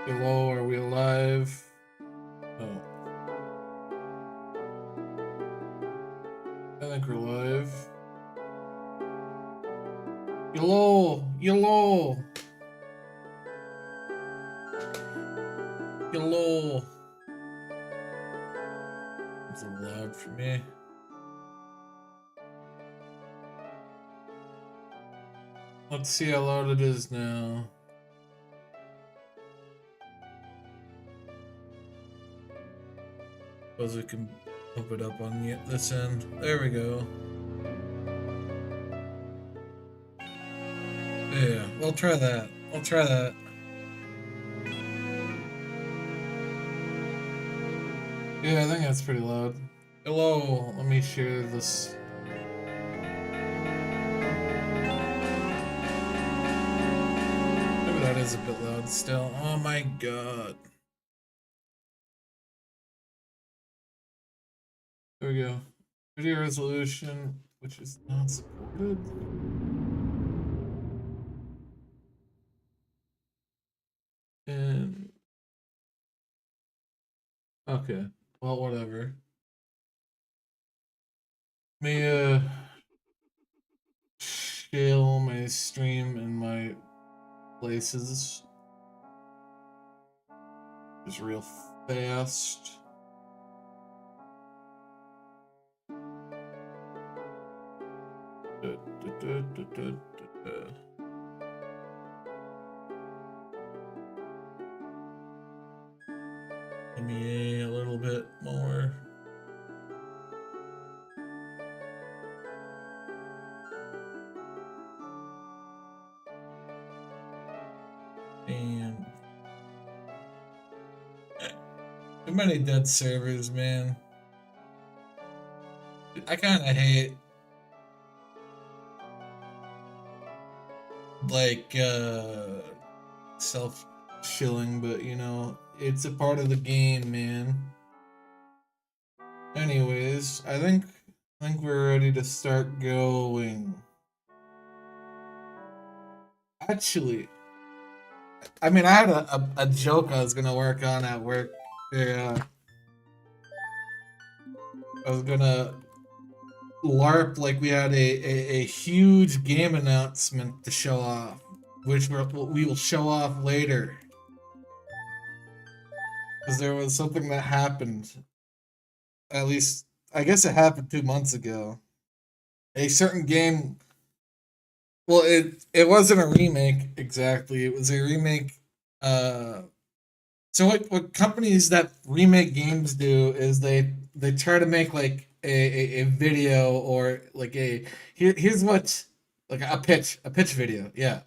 Hello, are we alive? Oh. I think we're live. Hello! Hello! Hello! It's a little loud for me. Let's see how loud it is now. Suppose we can pump it up on this end. There we go. Yeah, we'll try that. I'll try that. Yeah, I think that's pretty loud. Hello, let me share this. Maybe that is a bit loud still. Oh my god. There we go. Video resolution, which is not supported. And okay, well, whatever. Let me share my stream in my places just real fast. Give me a little bit more. Damn. Too many dead servers, man. I kind of hate like self shilling, but you know, it's a part of the game, man. Anyways, I think we're ready to start going. Actually, I mean, I had a joke I was gonna work on at work. Yeah, I was gonna LARP like we had a huge game announcement to show off, which we will show off later. Because there was something that happened. At least, I guess it happened 2 months ago. A certain game. Well, it wasn't a remake exactly. It was a remake. So what companies that remake games do is they try to make like a video or like here's what like a pitch video. Yeah.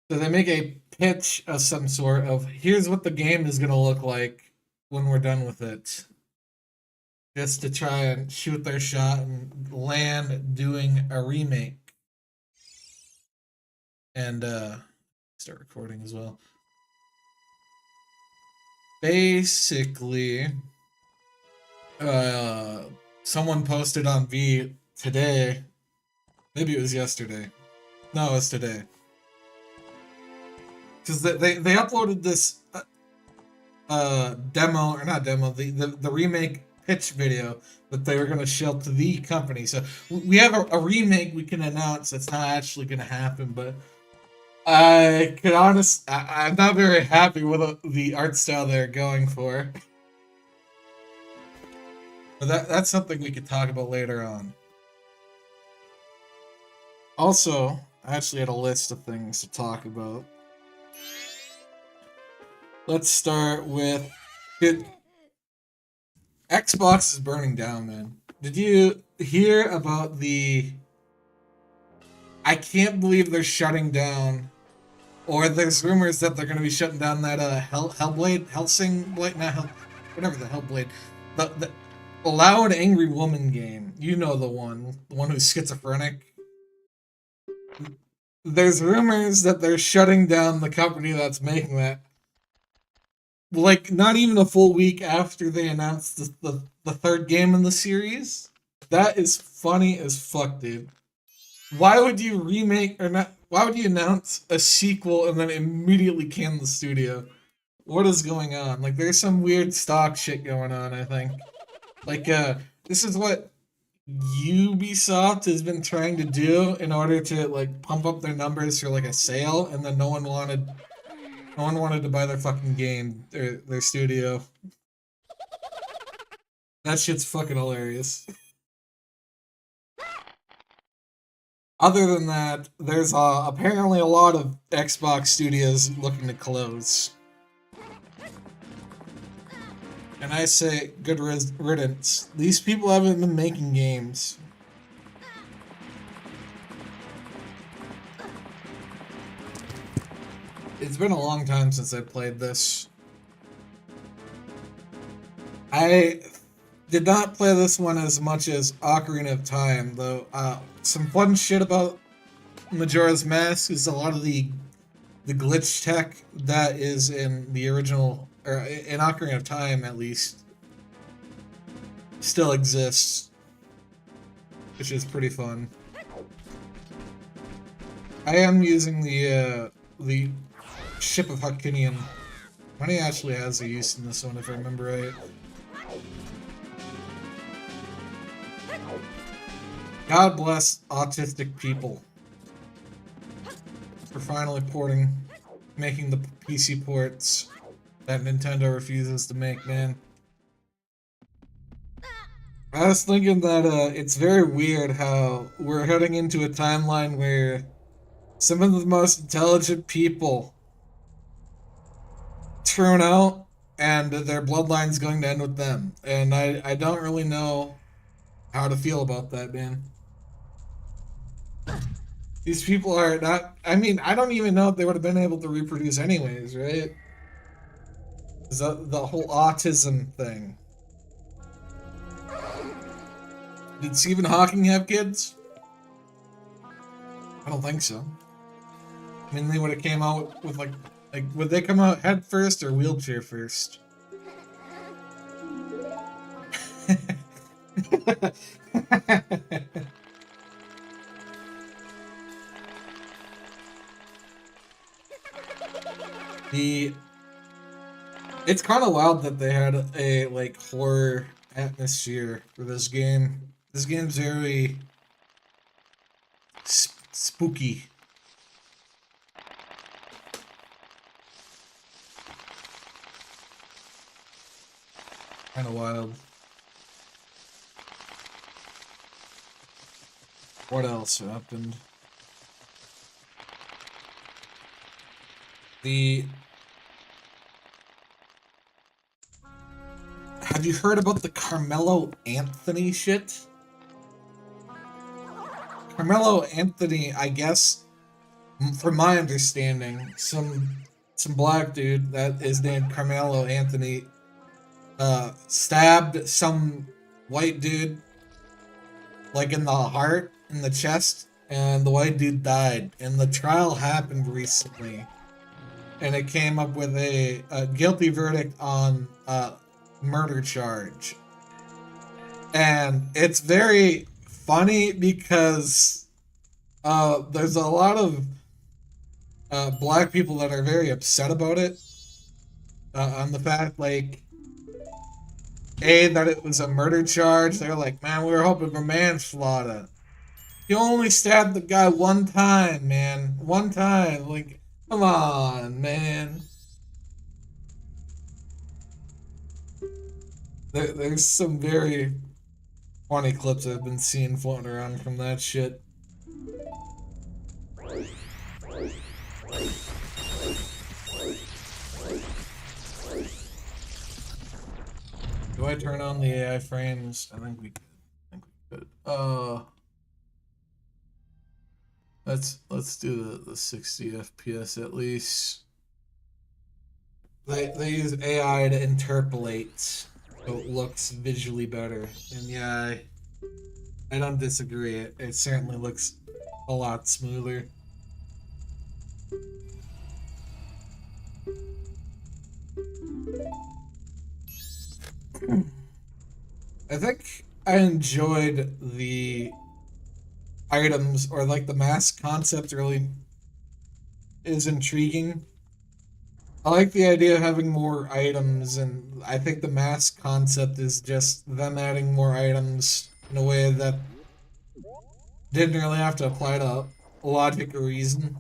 So they make a pitch of some sort of here's what the game is gonna look like when we're done with it. Just to try and shoot their shot and land doing a remake. And start recording as well. Basically, someone posted on V today. Maybe it was yesterday. No, it was today. Because they uploaded this demo, or not demo, the remake pitch video that they were going to show to the company. So we have a remake we can announce that's not actually going to happen, but I'm not very happy with the art style they're going for. But that's something we could talk about later on. Also, I actually had a list of things to talk about. Let's start with Xbox is burning down, man. Did you hear about the? I can't believe they're shutting down, or there's rumors that they're going to be shutting down that Hellsing Blade, not Hell, whatever the Hellblade, the Loud Angry Woman game. You know the one who's schizophrenic. There's rumors that they're shutting down the company that's making that. Like, not even a full week after they announced the third game in the series. That is funny as fuck, dude. Why would you remake, or not Why would you announce a sequel and then immediately can the studio? What is going on? Like, there's some weird stock shit going on, I think. Like, this is what Ubisoft has been trying to do in order to, like, pump up their numbers for, like, a sale, and then no one wanted to buy their fucking game, their studio. That shit's fucking hilarious. Other than that, there's apparently a lot of Xbox studios looking to close. And I say, good riddance. These people haven't been making games. It's been a long time since I played this. I did not play this one as much as Ocarina of Time, though. Some fun shit about Majora's Mask is a lot of the glitch tech that is in the original, or in Ocarina of Time at least, still exists, which is pretty fun. I am using the Ship of Hakunian. Money actually has a use in this one, if I remember right. God bless autistic people for finally making the PC ports that Nintendo refuses to make, man. I was thinking that it's very weird how we're heading into a timeline where some of the most intelligent people turn out and their bloodline's going to end with them. And I don't really know how to feel about that, man. These people are not... I mean, I don't even know if they would have been able to reproduce anyways, right? The whole autism thing. Did Stephen Hawking have kids? I don't think so. I mean, they would have came out with like, would they come out head first or wheelchair first? It's kind of wild that they had a like horror atmosphere for this game. This game's very spooky. Kind of wild. What else happened? Have you heard about the Carmelo Anthony shit? Carmelo Anthony, I guess, from my understanding, some black dude that is named Carmelo Anthony stabbed some white dude like in the heart, in the chest, and the white dude died. And the trial happened recently, and it came up with a guilty verdict on murder charge. And it's very funny because there's a lot of black people that are very upset about it, on the fact, like, that it was a murder charge. They're like, man, we were hoping for manslaughter. You only stabbed the guy one time, man. One time. Like, come on, man. There's some very funny clips I've been seeing floating around from that shit. Do I turn on the AI frames? I think we could. Let's do the 60 FPS at least. They use AI to interpolate, so it looks visually better. And yeah, I don't disagree. It certainly looks a lot smoother. I think I enjoyed the items, or like the mask concept, really is intriguing. I like the idea of having more items, and I think the mask concept is just them adding more items in a way that didn't really have to apply to logic or reason.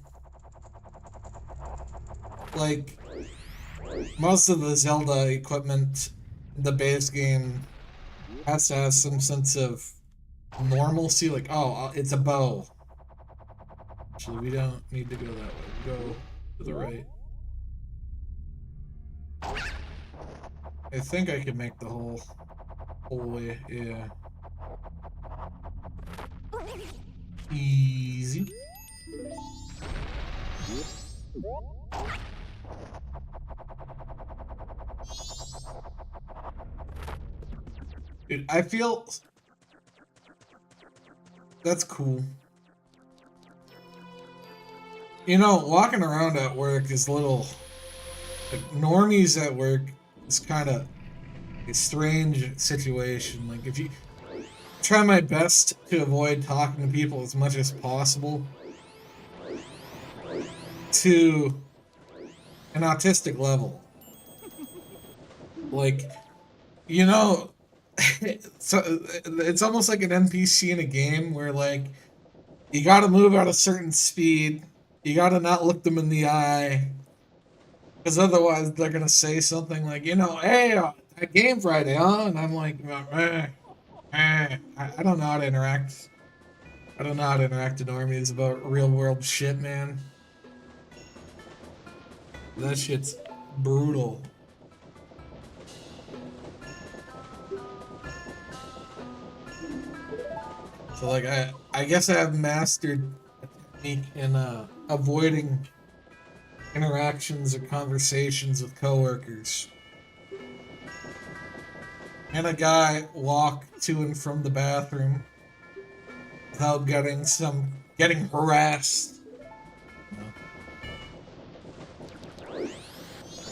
Like, most of the Zelda equipment in the base game has to have some sense of normalcy, like, oh, it's a bow. Actually, we don't need to go that way. We go to the right. I think I can make the whole way, yeah. Easy. Dude, I feel that's cool. You know, walking around at work is a little like normies at work is kind of a strange situation. Like if you try my best to avoid talking to people as much as possible to an autistic level. Like, you know, so it's almost like an NPC in a game where like you gotta move at a certain speed, you gotta not look them in the eye, because otherwise they're gonna say something like, you know, hey, that game Friday, huh? And I'm like, I don't know how to interact. I don't know how to interact with normies about real world shit, man. That shit's brutal. So like I guess I have mastered a technique in avoiding interactions or conversations with coworkers. And a guy walk to and from the bathroom without getting harassed.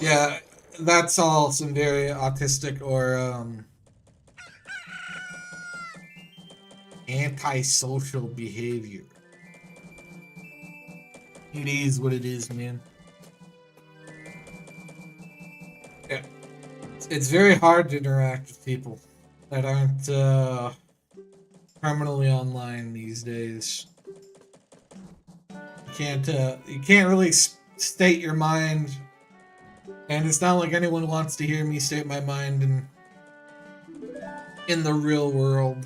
Yeah, that's all some very autistic or antisocial behavior. It is what it is, man. Yeah. It's very hard to interact with people that aren't permanently online these days. You can't really state your mind, and it's not like anyone wants to hear me state my mind in the real world.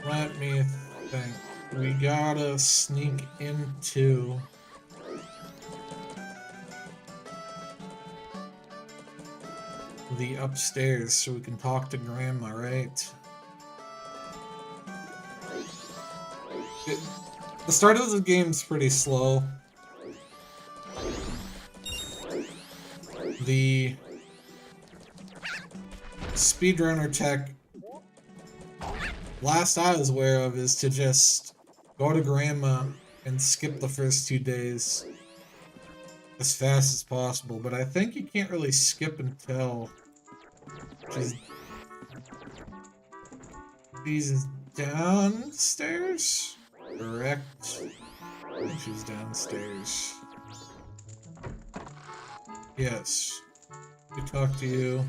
Let me think. We gotta sneak into the upstairs so we can talk to Grandma, right? The start of the game's pretty slow. The speedrunner tech, last I was aware of, is to just go to Grandma and skip the first 2 days as fast as possible, but I think you can't really skip until she's downstairs? Correct. I think she's downstairs. Yes. We talk to you.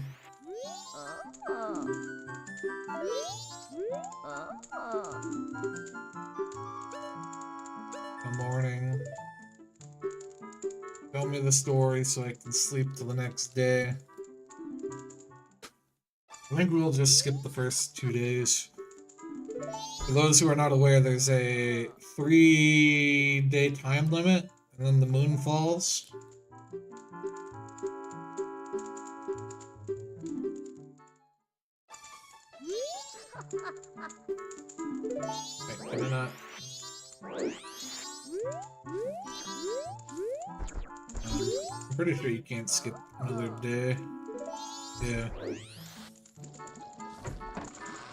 Good morning. Tell me the story so I can sleep till the next day. I think we'll just skip the first 2 days. For those who are not aware, there's a 3-day time limit, and then the moon falls. Wait, can I not? I'm pretty sure you can't skip another day. Yeah.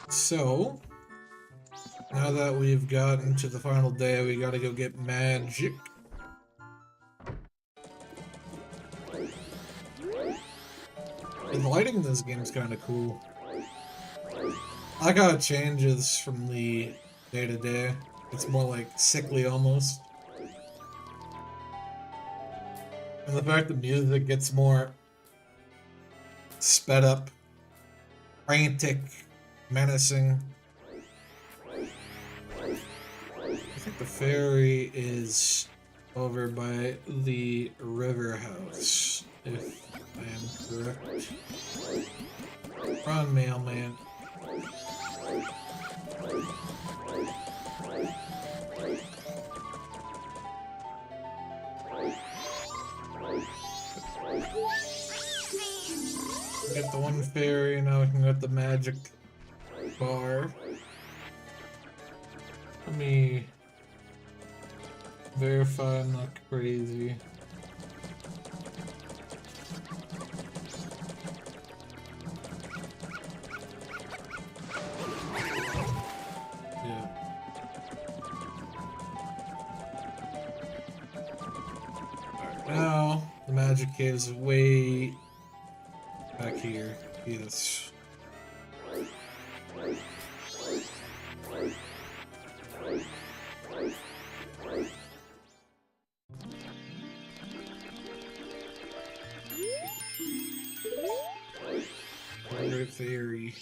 So, now that we've gotten to the final day, we gotta go get magic. And the lighting in this game is kind of cool. I like how it changes from the day to day. It's more like sickly almost. And the fact the music gets more sped up, frantic, menacing. I think the ferry is over by the river house, if I am correct. Run, mailman. Get the one fairy, now we can get the magic bar. Let me verify I'm not crazy. Yeah. Alright, now the magic cave is way back here. Yes. Great fairy.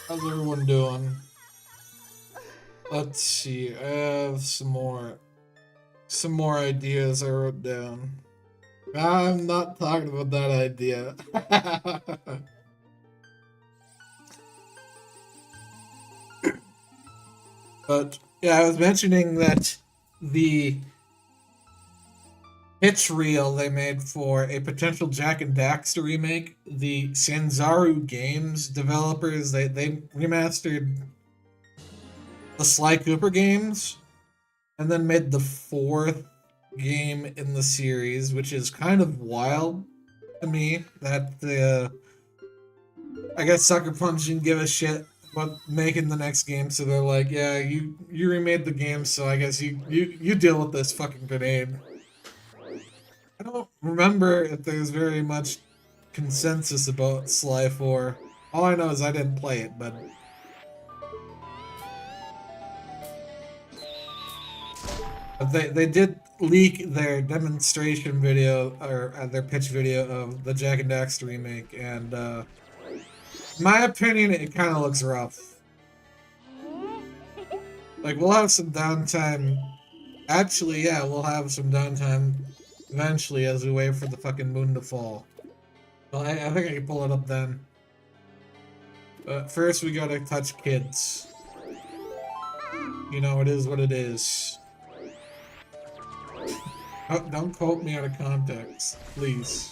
How's everyone doing? Let's see. I have some more ideas I wrote down. I'm not talking about that idea. But yeah, I was mentioning that the pitch reel they made for a potential Jack and Daxter remake, the Sanzaru Games developers, they remastered the Sly Cooper games and then made the fourth game in the series, which is kind of wild to me that I guess Sucker Punch didn't give a shit about making the next game, so they're like, yeah, you remade the game, so I guess you deal with this fucking grenade. I don't remember if there's very much consensus about Sly 4. All I know is I didn't play it, but they did leak their demonstration video or their pitch video of the Jack and Daxter remake, and in my opinion, it kind of looks rough. Like, we'll have some downtime. Actually, yeah, we'll have some downtime eventually as we wait for the fucking moon to fall. Well, I think I can pull it up then. But first, we gotta touch kids. You know, it is what it is. Oh, don't quote me out of context, please.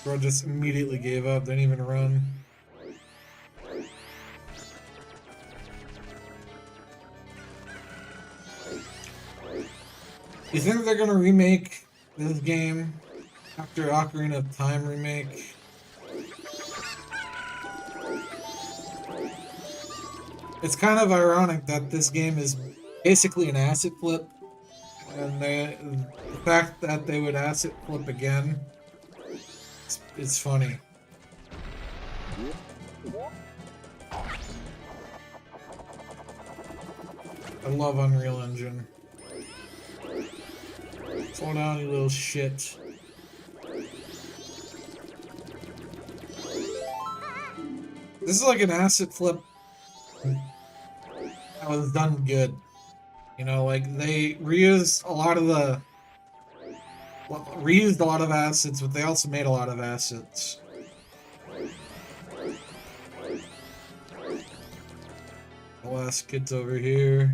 Bro just immediately gave up, didn't even run. You think they're gonna remake this game after Ocarina of Time remake? It's kind of ironic that this game is basically an asset flip, and the fact that they would asset flip again, it's funny. I love Unreal Engine. Slow down, you little shit. This is like an asset flip that was done good. You know, like they reused a lot of assets, but they also made a lot of assets. The last kid's over here.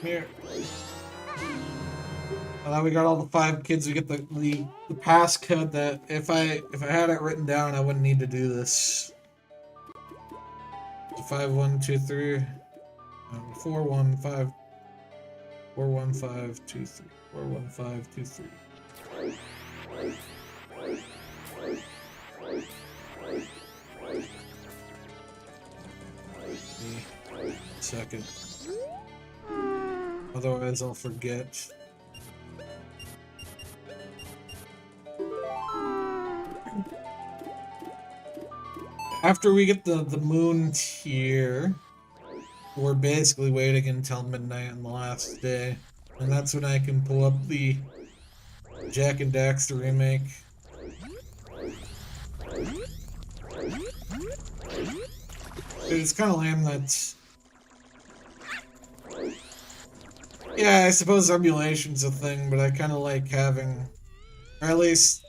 Here. And then we got all the 5 kids. We get the passcode that if I had it written down, I wouldn't need to do this. 5 1 2 3 4 1 5 4 1 5 2 3 4 1 5 2 3. Second. Otherwise, I'll forget. After we get the moon tier, we're basically waiting until midnight on the last day. And that's when I can pull up the Jak and Daxter remake. It's kind of lame that... Yeah, I suppose emulation's a thing, but I kind of like having... Or at least...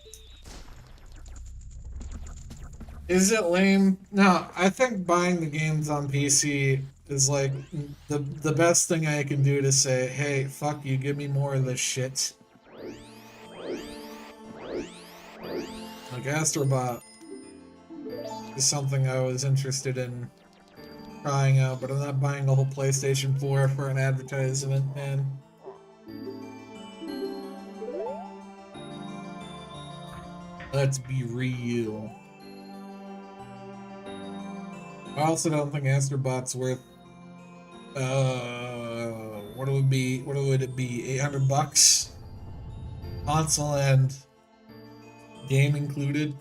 Is it lame? No, I think buying the games on PC is like the best thing I can do to say, hey, fuck you, give me more of this shit. Like Astrobot is something I was interested in trying out, but I'm not buying a whole PlayStation 4 for an advertisement, man. Let's be real. I also don't think Astrobot's worth what would it be? 800 bucks? Console and game included?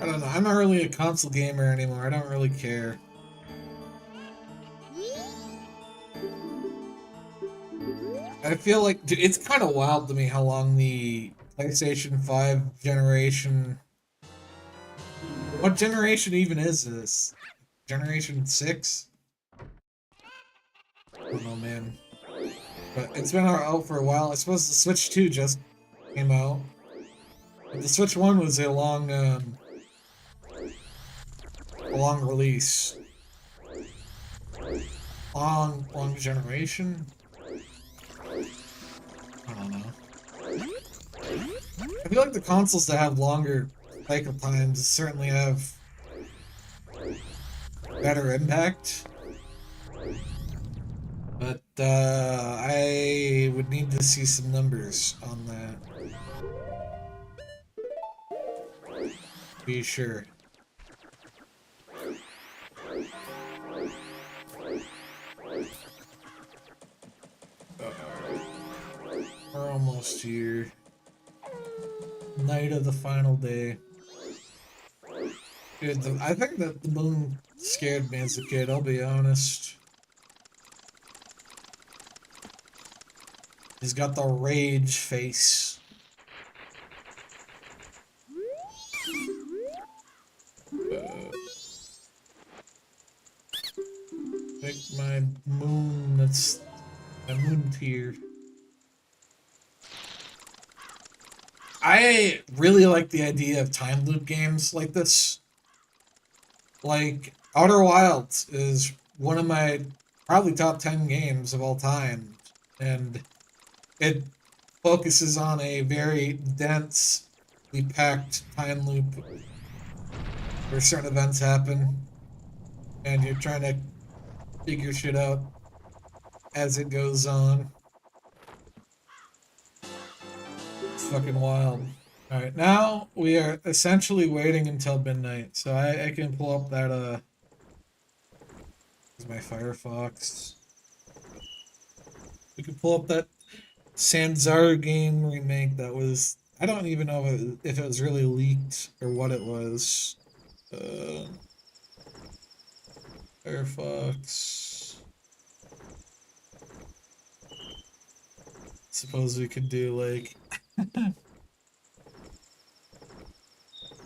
I don't know. I'm not really a console gamer anymore. I don't really care. I feel like dude, it's kind of wild to me how long the PlayStation 5 generation... What generation even is this? Generation 6? I don't know, man. But it's been out for a while. I suppose the Switch 2 just came out. But the Switch 1 was a long release. Long generation? I don't know. I feel like the consoles that have longer cycle times certainly have better impact. But I would need to see some numbers on that. Be sure. We're almost here. Night of the final day. Dude, I think that the moon scared me as a kid, I'll be honest. He's got the rage face. Pick my moon, that's my moon tier. I really like the idea of time loop games like this. Like, Outer Wilds is one of my probably top 10 games of all time. And it focuses on a very densely packed time loop where certain events happen. And you're trying to figure shit out as it goes on. It's fucking wild. Alright, now we are essentially waiting until midnight, so I can pull up that, here's my Firefox. We can pull up that Sanzar game remake that was... I don't even know if it was really leaked or what it was. Firefox... Suppose we could do, like...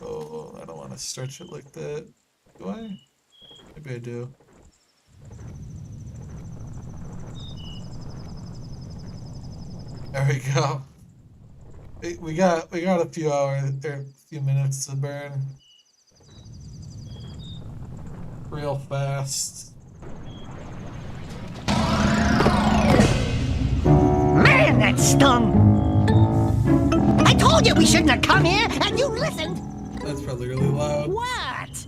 Oh, I don't want to stretch it like that. Do I? Maybe I do. There we go. We got a few hours or a few minutes to burn. Real fast. Man, that stung! I told you we shouldn't have come here, and you listened! That's probably really loud. What?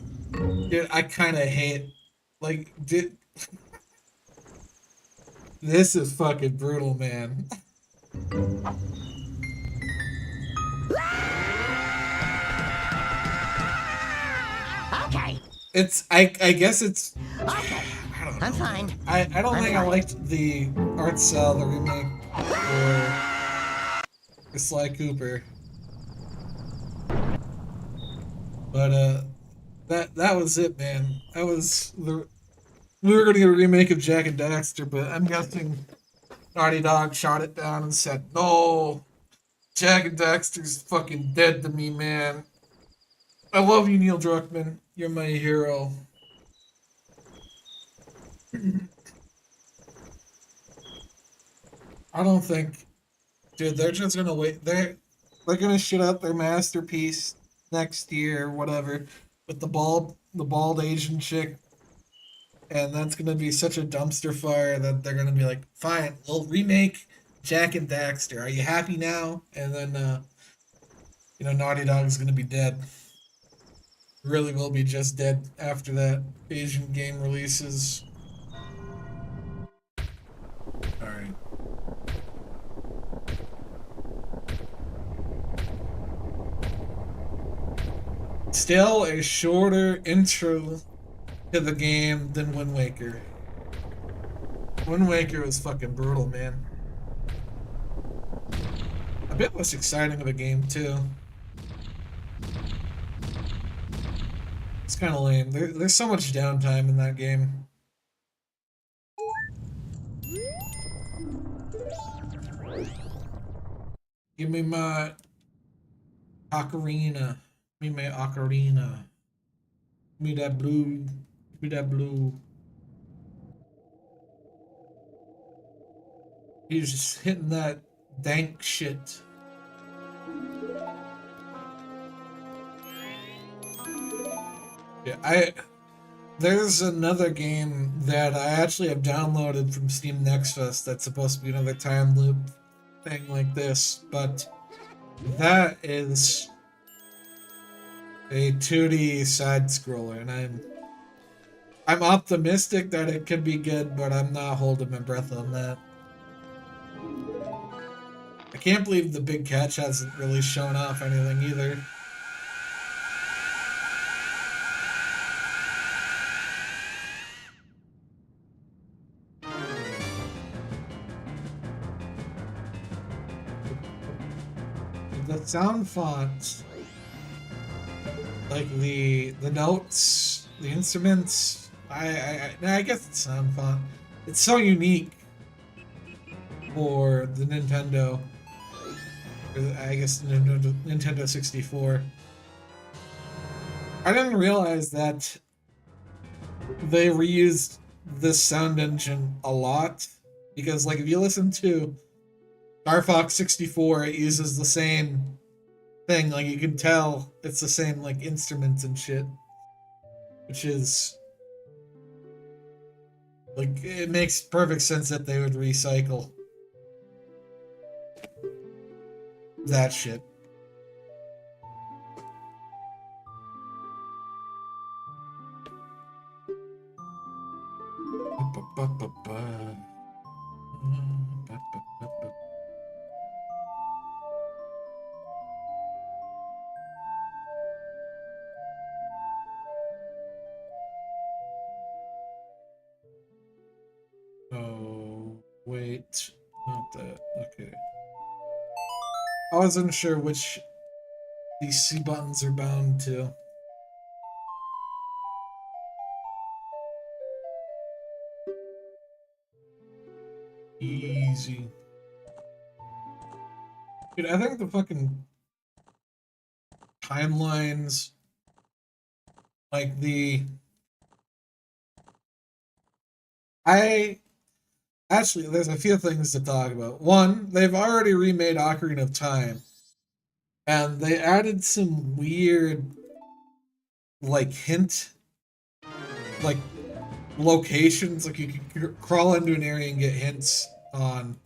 Dude, I kind of hate... Like, dude... This is fucking brutal, man. Okay. It's... I guess it's... Okay. I don't I'm fine. I don't I'm think I fine. liked the art style, the remake for Sly Cooper, but that was it, man. That was the we were gonna get a remake of Jack and Daxter, but I'm guessing Naughty Dog shot it down and said, "No, Jack and Daxter's fucking dead to me, man. I love you, Neil Druckmann. You're my hero." I don't think, dude. They're just gonna wait. They're gonna shit out their masterpiece next year, whatever, with the bald Asian chick, and that's gonna be such a dumpster fire that they're gonna be like, "Fine, we'll remake Jack and Daxter. Are you happy now?" And then, Naughty Dog is gonna be dead. Really will be just dead after that Asian game releases. All right. Still a shorter intro to the game than Wind Waker. Wind Waker was fucking brutal, man. A bit less exciting of a game too. It's kind of lame. There's so much downtime in that game. Give me my ocarina. Give me my ocarina. Give me that blue. Give me that blue. He's just hitting that dank shit. Yeah, there's another game that I actually have downloaded from Steam Next Fest that's supposed to be another time loop thing like this, but that is a 2D side scroller, and I'm optimistic that it could be good, but I'm not holding my breath on that. I can't believe the big catch hasn't really shown off anything either. The sound font, like the notes, the instruments. I guess it's sound font. It's so unique for the Nintendo. I guess Nintendo 64. I didn't realize that they reused this sound engine a lot because, like, if you listen to Star Fox 64, it uses the same thing. Like, you can tell it's the same, like, instruments and shit, which is like, it makes perfect sense that they would recycle that shit. Oh, wait, not that. Okay. I wasn't sure which these C buttons are bound to. Easy. Dude, I think the fucking timelines, like I actually, there's a few things to talk about. One, they've already remade Ocarina of Time, and they added some weird, like, hint, like, locations. Like, you can crawl into an area and get hints on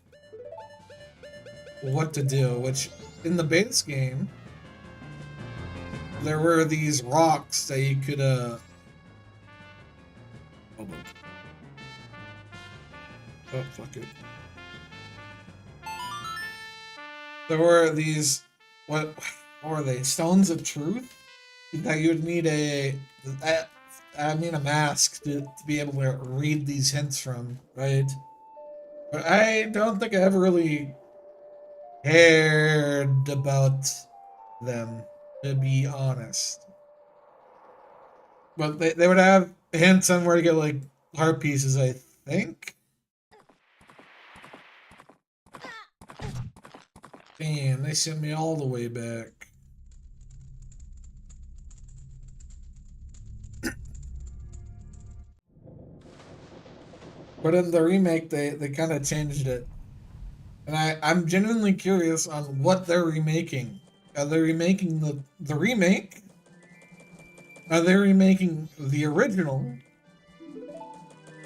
what to do, which in the base game, there were these rocks that you could, hold on. Oh, fuck it. There were these, what were they? Stones of Truth? That you would need I mean a mask to be able to read these hints from, right? But I don't think I ever really cared about them, to be honest. But they would have hints on where to get like heart pieces, I think. Damn, they sent me all the way back. But in the remake, they kind of changed it. And I'm genuinely curious on what they're remaking. Are they remaking the remake? Are they remaking the original?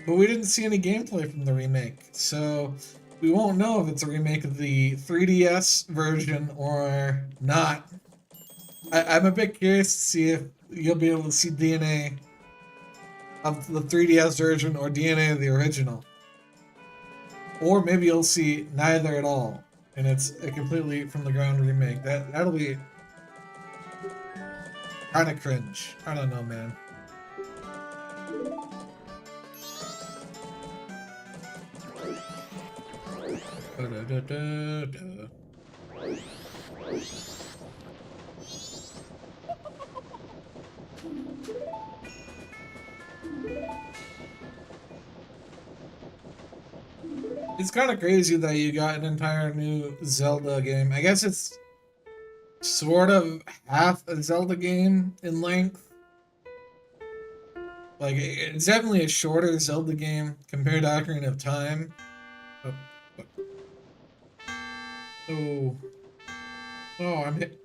But we didn't see any gameplay from the remake, so we won't know if it's a remake of the 3DS version or not. I'm a bit curious to see if you'll be able to see DNA of the 3DS version or DNA of the original. Or maybe you'll see neither at all, and it's a completely from the ground remake. That'll be kind of cringe. I don't know, man. It's kind of crazy that you got an entire new Zelda game. I guess it's sort of half a Zelda game in length. Like, it's definitely a shorter Zelda game compared to Ocarina of Time. Oh, oh, oh, I'm hit.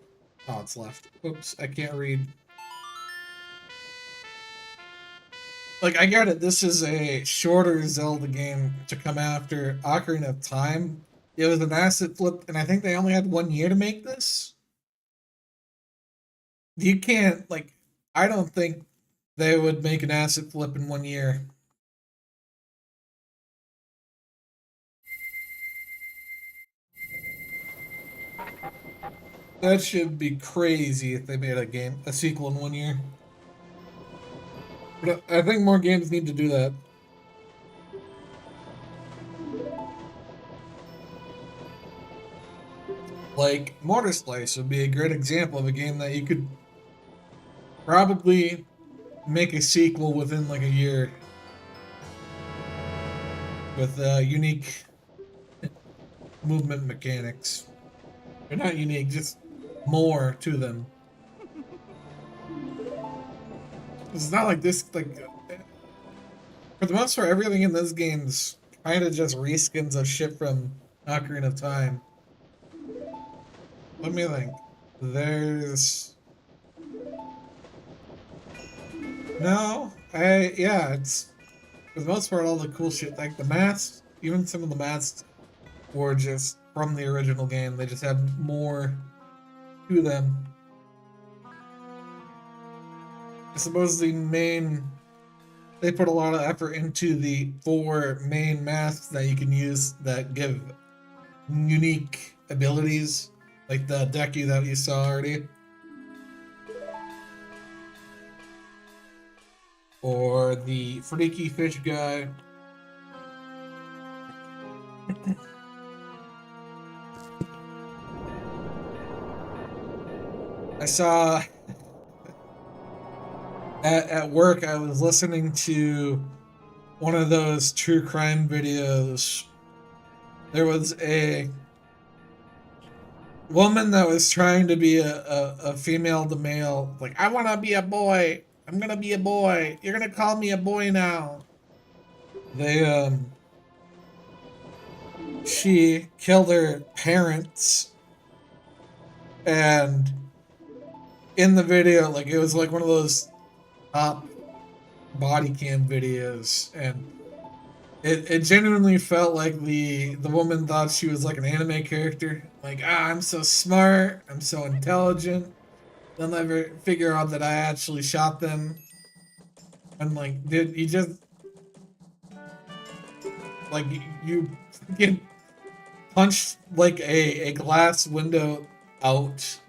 Oh, it's left. Oops, I can't read. Like, I get it. This is a shorter Zelda game to come after Ocarina of Time. It was an asset flip, and I think they only had 1 year to make this. You can't, like, I don't think they would make an asset flip in 1 year. That should be crazy if they made a sequel in 1 year. But I think more games need to do that. Like, Mortar Slice would be a great example of a game that you could probably make a sequel within like a year with unique movement mechanics. They're not unique, just more to them. It's not like this, like, for the most part, everything in this game's kind of just reskins of shit from Ocarina of Time. Let me think. There's... No, yeah, it's, for the most part, all the cool shit, like the masks, even some of the masks were just from the original game. They just have more to them. I suppose they put a lot of effort into the 4 main masks that you can use that give unique abilities, like the Deku that you saw already. Or the freaky fish guy. I saw at work, I was listening to one of those true crime videos. There was a woman that was trying to be a female to male. Like, I want to be a boy. I'm going to be a boy. You're going to call me a boy now. She killed her parents. And in the video, like, it was like one of those top body cam videos, and it genuinely felt like the woman thought she was like an anime character. Like, I'm so smart, I'm so intelligent. They'll never figure out that I actually shot them. I'm like, dude, you just like you get punched like a glass window out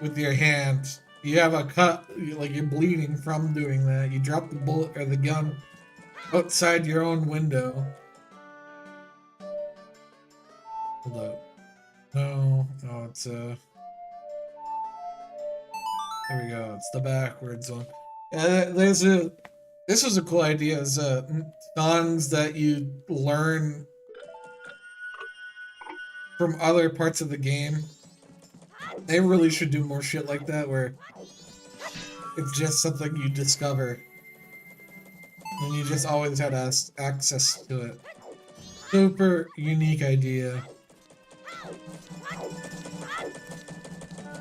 with your hand. you have a cut, like you're bleeding from doing that. You drop the bullet or the gun outside your own window. Hold up. No, it's there we go. It's the backwards one. Yeah, this was a cool idea. Is songs that you learn from other parts of the game. They really should do more shit like that, where it's just something you discover, and you just always had access to it. Super unique idea.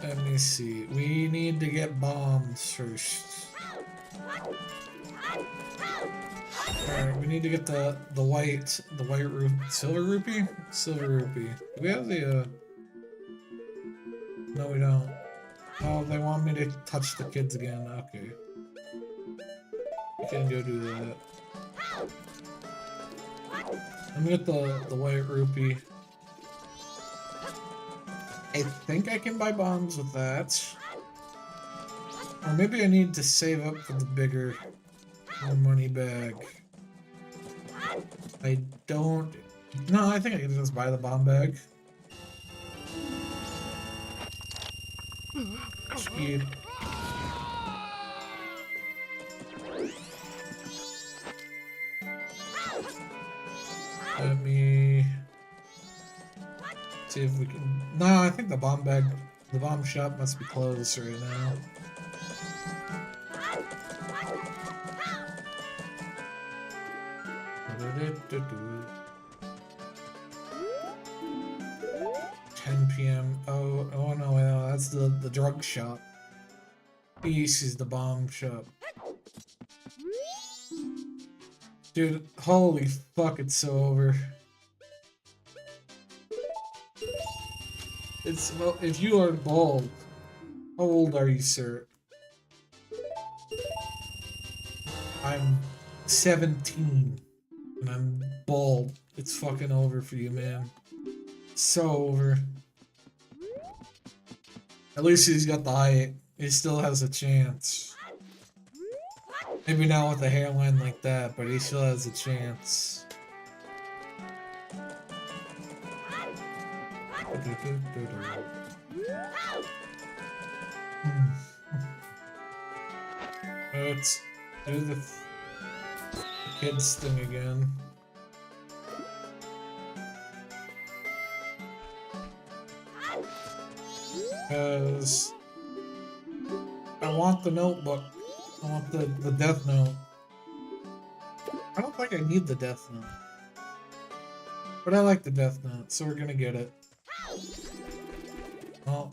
Let me see. We need to get bombs first. Alright, we need to get the white silver rupee? Silver rupee. Do we have the no, we don't. Oh, they want me to touch the kids again. Okay. We can go do that. Let me get the white rupee. I think I can buy bombs with that. Or maybe I need to save up for the bigger money bag. I don't... No, I think I can just buy the bomb bag. Speed. Let me see if we can. No, I think the bomb shop must be closed right now. PM. Oh no, that's the drug shop. This is the bomb shop. Dude, holy fuck, it's so over. It's well, if you are bald, how old are you, sir? I'm 17 and I'm bald. It's fucking over for you, man. So over. At least he's got the height. He still has a chance. Maybe not with a hairline like that, but he still has a chance. Let's do the kids thing again. Because I want the notebook. I want the death note. I don't think I need the death note. But I like the death note, so we're gonna get it. Oh.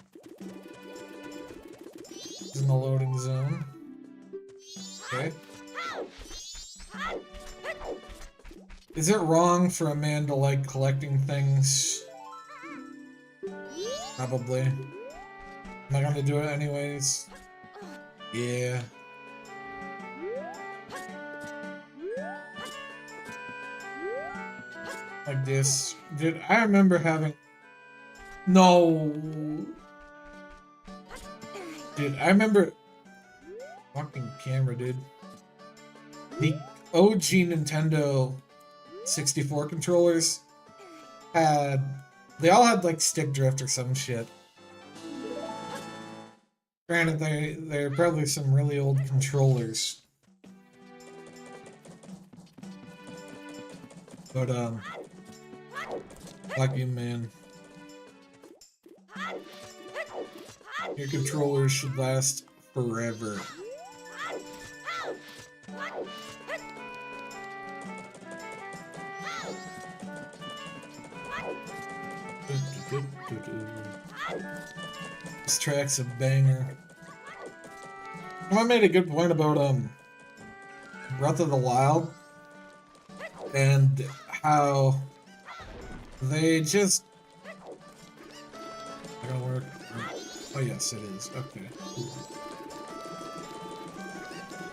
It's in the loading zone. Okay. Is it wrong for a man to like collecting things? Probably. Am I gonna do it anyways? Yeah. Like this. Dude, I remember having... No! Dude, I remember... Fucking camera, dude. The OG Nintendo 64 controllers had... They all had, like, stick drift or some shit. Granted, they're probably some really old controllers. But, fuck you, man. Your controllers should last forever. This track's a banger. Someone made a good point about Breath of the Wild and how they just gonna work. Oh yes, it is. Okay.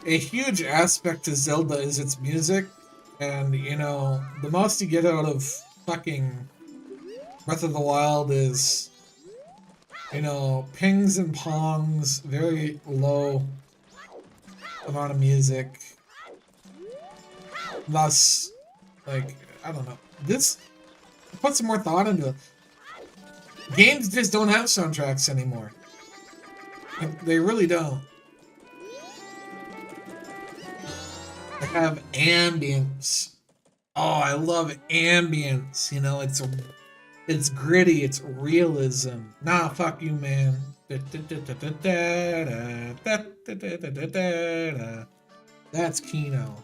A huge aspect to Zelda is its music, and you know, the most you get out of fucking Breath of the Wild is You know, pings and pongs, very low amount of music. Thus, like, I don't know. This put some more thought into it. Games just don't have soundtracks anymore. Like, they really don't. They have ambience. Oh, I love ambience. You know, it's gritty, it's realism. Nah, fuck you, man. That's Kino.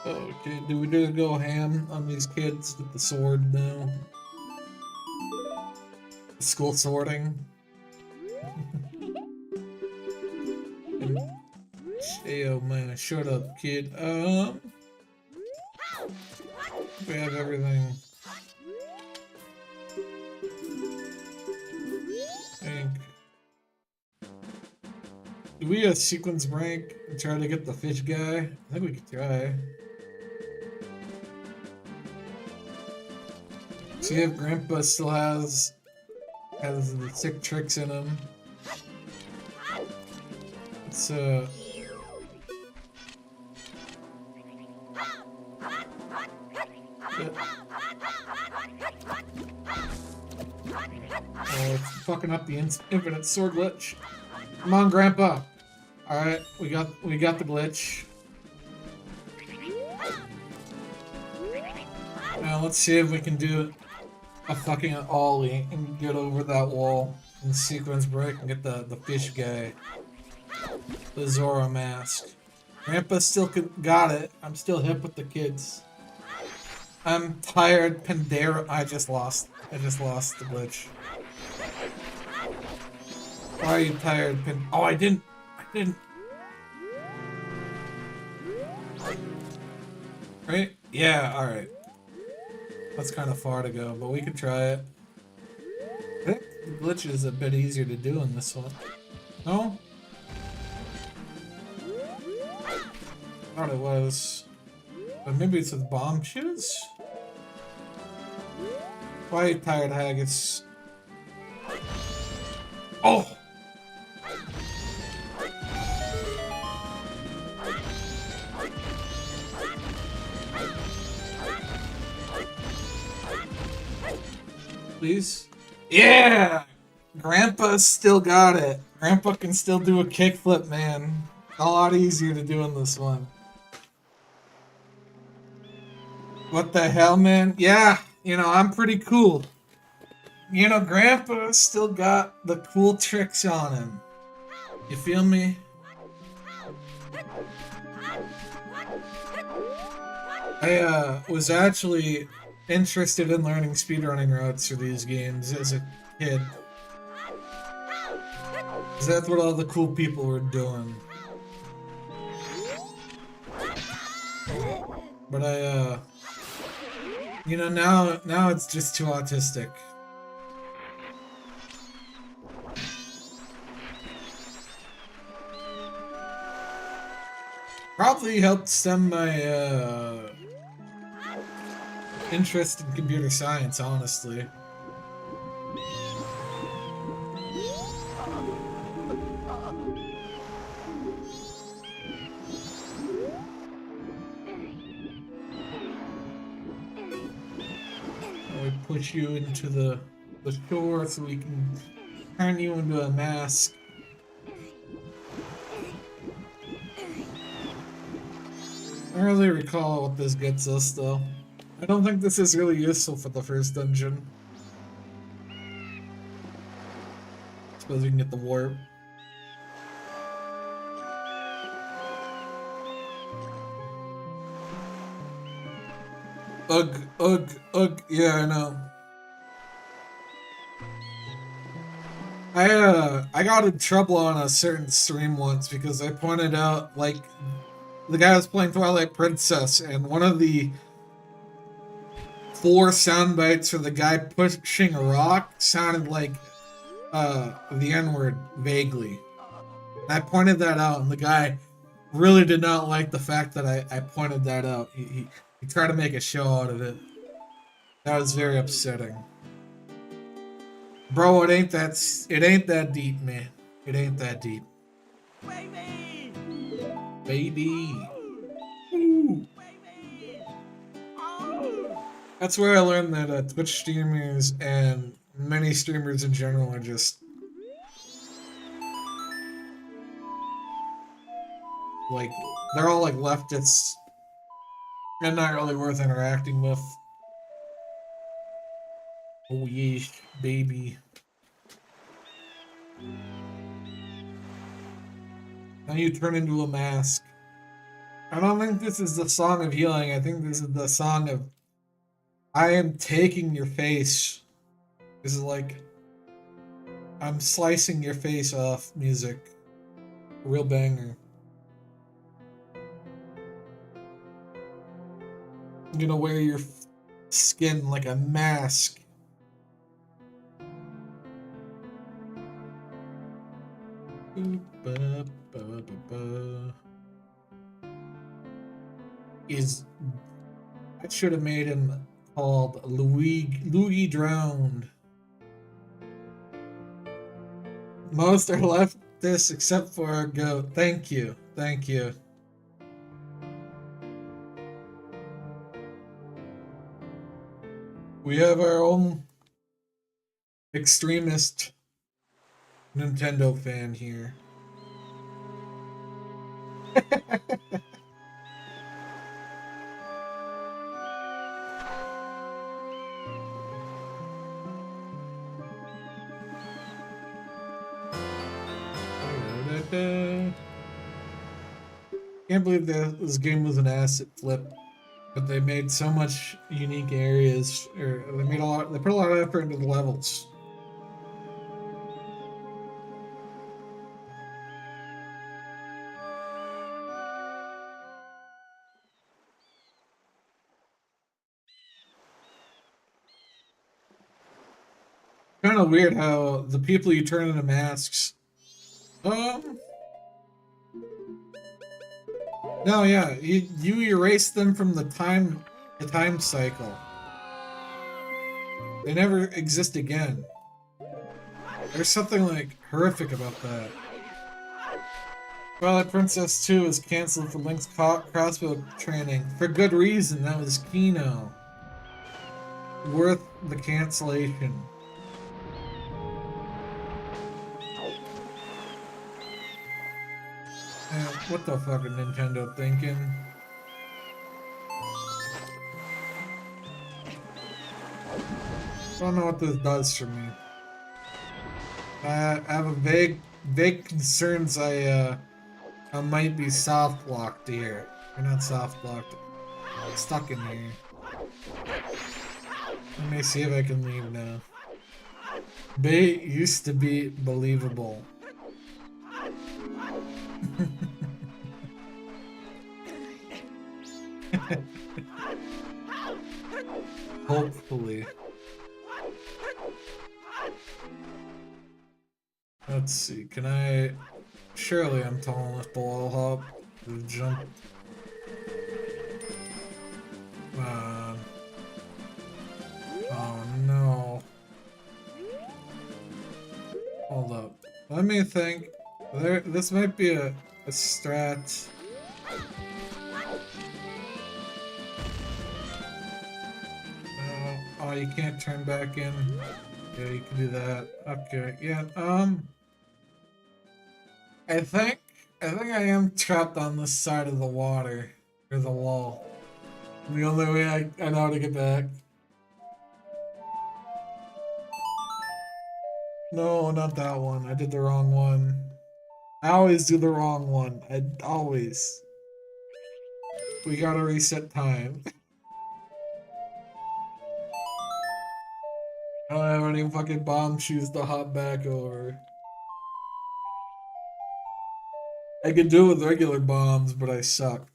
Okay, do we just go ham on these kids with the sword now? School sorting? Hey, oh man, shut up, kid. We have everything. Do we a sequence break and try to get the fish guy? I think we could try. See if Grandpa still has the sick tricks in him. It's Oh, it's fucking up the infinite sword glitch. Come on, Grandpa. All right, we got the glitch. Now let's see if we can do a fucking ollie and get over that wall and sequence break and get the fish guy, the Zora mask. Grandpa still got it. I'm still hip with the kids. I'm tired. Pandera. I just lost the glitch. Why are you tired, Oh, I didn't. Right? Yeah, alright. That's kind of far to go, but we can try it. I think the glitch is a bit easier to do in this one. No? I thought it was. But maybe it's with bomb shoes? Why are you tired, Haggis? Oh! Please? Yeah! Grandpa still got it. Grandpa can still do a kickflip, man. A lot easier to do in this one. What the hell, man? Yeah, you know, I'm pretty cool. You know, Grandpa still got the cool tricks on him. You feel me? I was actually interested in learning speedrunning routes for these games as a kid. 'Cause that's what all the cool people were doing. But you know, now it's just too autistic. Probably helped stem my interest in computer science, honestly. We push you into the shore so we can turn you into a mask. I don't really recall what this gets us, though. I don't think this is really useful for the first dungeon. Suppose we can get the warp. Ugh, yeah, I know. I got in trouble on a certain stream once because I pointed out, like, the guy was playing Twilight Princess, and one of the 4 sound bites for the guy pushing a rock sounded like the N-word vaguely. And I pointed that out, and the guy really did not like the fact that I pointed that out. He tried to make a show out of it. That was very upsetting. Bro, it ain't that deep, man. It ain't that deep. Baby! Baby. Oh! Ooh. Baby! Oh! That's where I learned that Twitch streamers and many streamers in general are just like they're all like leftists and not really worth interacting with. Oh yeesh, baby. Now you turn into a mask. I don't think this is the song of healing. I think this is the song of I am taking your face. This is like I'm slicing your face off music. Real banger. I'm gonna wear your skin like a mask. Is I should have made him called Louis Drowned. Most are left this except for our goat. Thank you. Thank you. We have our own extremist Nintendo fan here. Can't believe that this game was an asset flip, but they made so much unique areas, or they made a lot. They put a lot of effort into the levels. Kind of weird how the people you turn into masks. No, yeah, you erase them from the time cycle. They never exist again. There's something like horrific about that. Twilight Princess 2 was canceled for Link's crossbow training for good reason. That was Kino. Worth the cancellation. What the fuck is Nintendo thinking? I don't know what this does for me. I have a vague concerns I might be soft locked here. Or not soft locked. Stuck in here. Let me see if I can leave now. Bait used to be believable. Hopefully. Let's see, can I... Surely I'm tall enough to wall hop. To jump. Oh no. Hold up. Let me think. This might be a strat. Oh, you can't turn back in. Yeah, you can do that. Okay, yeah, I think I am trapped on this side of the water. Or the wall. The only way I know how to get back. No, not that one. I did the wrong one. I always do the wrong one. I always. We gotta reset time. I don't have any fucking bomb shoes to hop back over. I could do it with regular bombs, but I suck.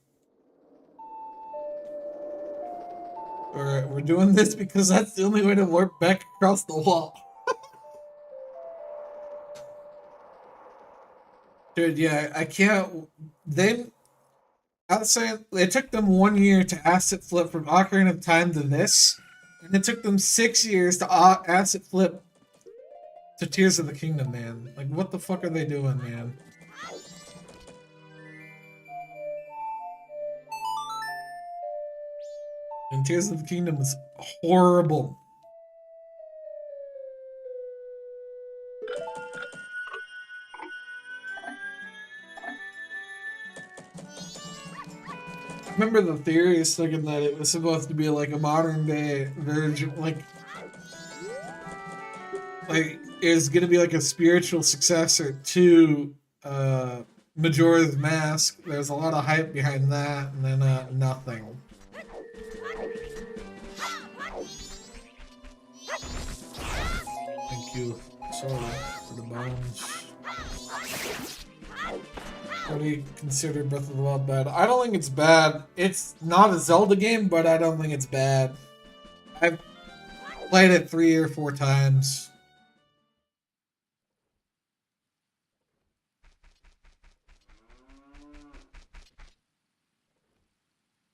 Alright, we're doing this because that's the only way to warp back across the wall. Dude, yeah, I can't... I was saying, it took them 1 year to asset flip from Ocarina of Time to this. And it took them 6 years to asset flip to Tears of the Kingdom, man. Like, what the fuck are they doing, man? And Tears of the Kingdom is horrible. I remember the theories thinking that it was supposed to be like a modern day version, like is gonna be like a spiritual successor to Majora's Mask. There's a lot of hype behind that, and then nothing. Thank you, sorry for the bones. What do you consider Breath of the Wild bad? I don't think it's bad. It's not a Zelda game, but I don't think it's bad. I've played it 3 or 4 times.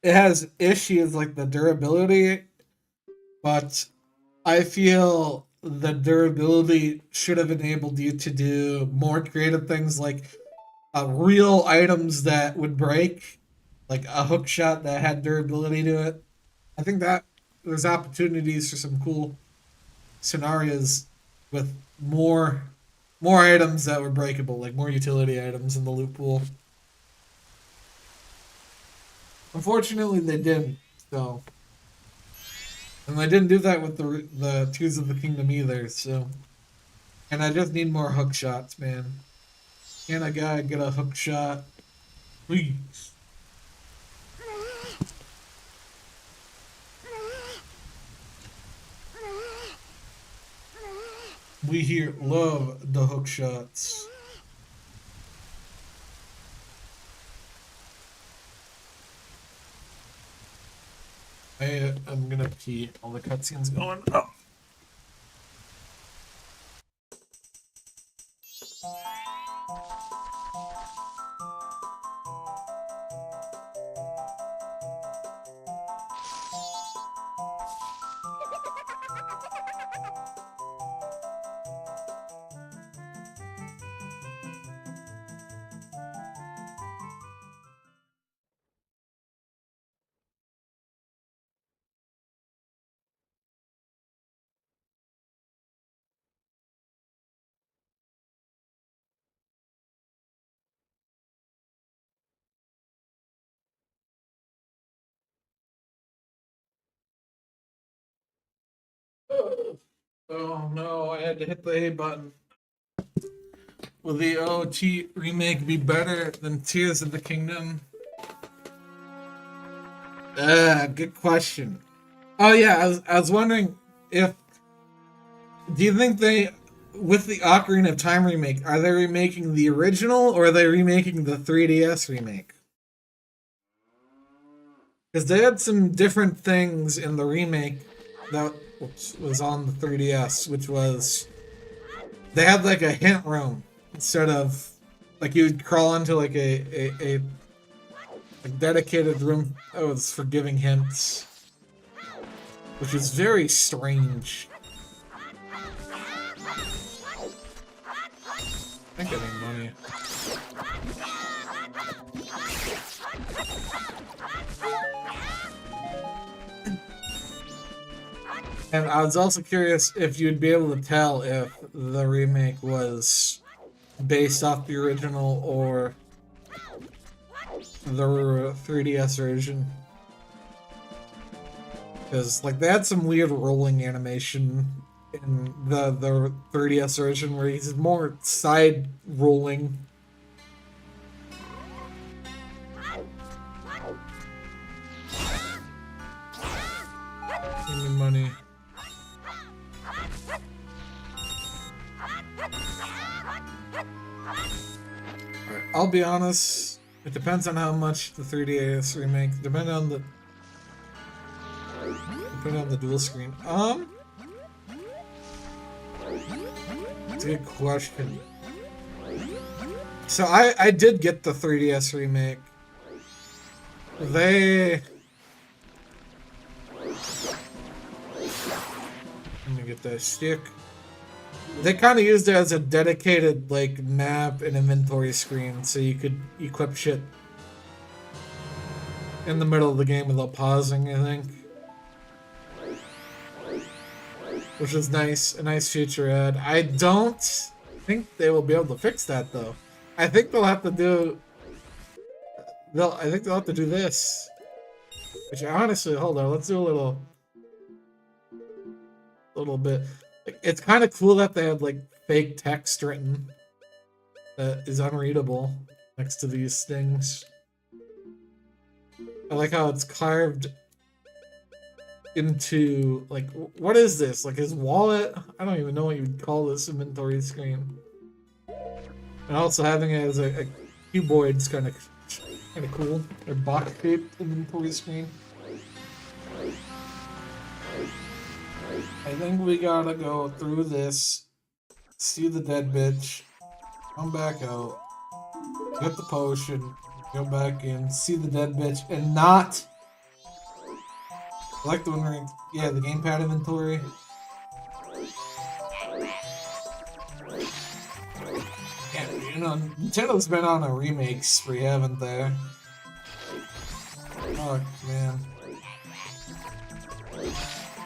It has issues like the durability, but I feel the durability should have enabled you to do more creative things like real items that would break, like a hook shot that had durability to it. I think that there's opportunities for some cool scenarios with more items that were breakable, like more utility items in the loot pool. Unfortunately, they didn't. So, and they didn't do that with the Tears of the Kingdom either. So, and I just need more hook shots, man. Can I gotta get a hook shot, please? We here love the hook shots. I'm gonna pee. All the cutscenes going. Oh. Oh no, I had to hit the A button. Will the OT remake be better than Tears of the Kingdom? Good question. Oh yeah, I was wondering if do you think they with the Ocarina of Time remake, are they remaking the original or are they remaking the 3DS remake? Because they had some different things in the remake that was on the 3DS, which was they had like a hint room instead of like you would crawl into like a dedicated room that was for giving hints, which is very strange. I think I need money. And I was also curious if you'd be able to tell if the remake was based off the original or the 3DS version. Because, like, they had some weird rolling animation in the 3DS version where he's more side rolling. Give me money. Alright, I'll be honest, it depends on how much the 3DS remake, depending on the dual screen. It's a good question. So I did get the 3DS remake. get that stick. They kind of used it as a dedicated like map and inventory screen, so you could equip shit in the middle of the game without pausing, I think. Which is nice, a nice feature add. I don't think they will be able to fix that though. I think they'll have to do. I think they'll have to do this. Which honestly, hold on, let's do a little bit. It's kind of cool that they have like fake text written that is unreadable next to these things. I like how it's carved into like, what is this? Like his wallet? I don't even know what you would call this inventory screen. And also having it as a cuboid's kind of cool. Or box-shaped inventory screen. I think we gotta go through this, see the dead bitch, come back out, get the potion, go back in, see the dead bitch, and not. I like the one where, yeah, the gamepad inventory. Yeah, you know, Nintendo's been on a remake spree, haven't they? Oh, man.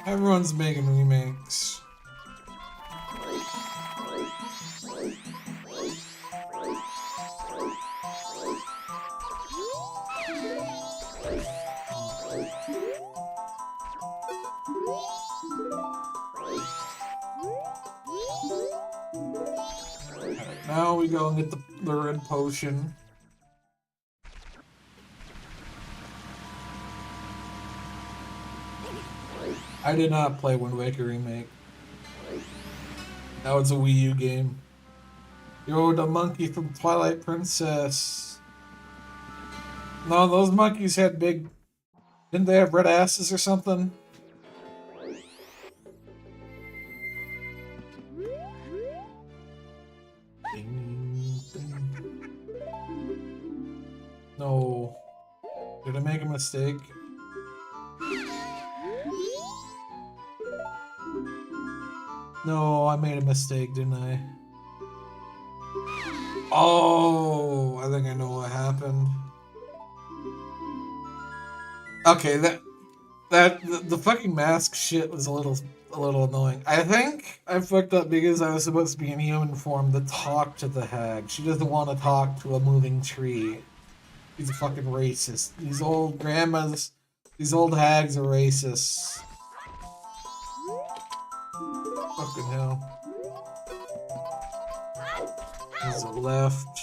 Everyone's making remakes. Alright, now we go and get the red potion. I did not play Wind Waker Remake. That was a Wii U game. Yo, the monkey from Twilight Princess. No, those monkeys had big... Didn't they have red asses or something? Ding, ding. No. Did I make a mistake? No, I made a mistake, didn't I? Oh, I think I know what happened. Okay, the fucking mask shit was a little annoying. I think I fucked up because I was supposed to be in human form to talk to the hag. She doesn't want to talk to a moving tree. He's a fucking racist. These old grandmas, these old hags are racists. Fucking hell. There's a left.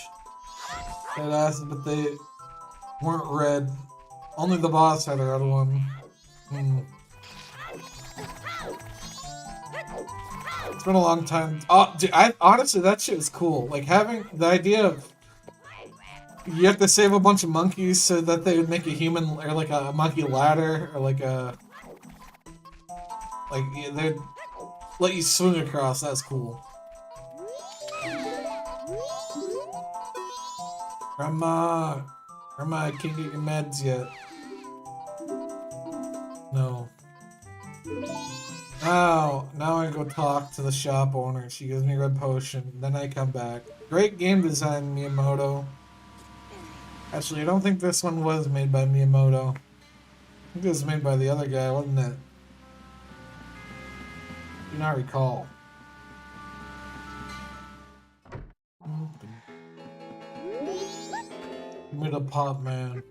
Red asses, but they weren't red. Only the boss had a red one. It's been a long time. Oh, dude, honestly, that shit is cool. Like, having the idea of you have to save a bunch of monkeys so that they would make a human, or like a monkey ladder, or like a... Like, yeah, they'd let you swing across. That's cool. Grandma, I can't get your meds yet. No. Now I go talk to the shop owner. She gives me a red potion. Then I come back. Great game design, Miyamoto. Actually, I don't think this one was made by Miyamoto. I think it was made by the other guy, wasn't it? Do not recall. Give me the pop, man.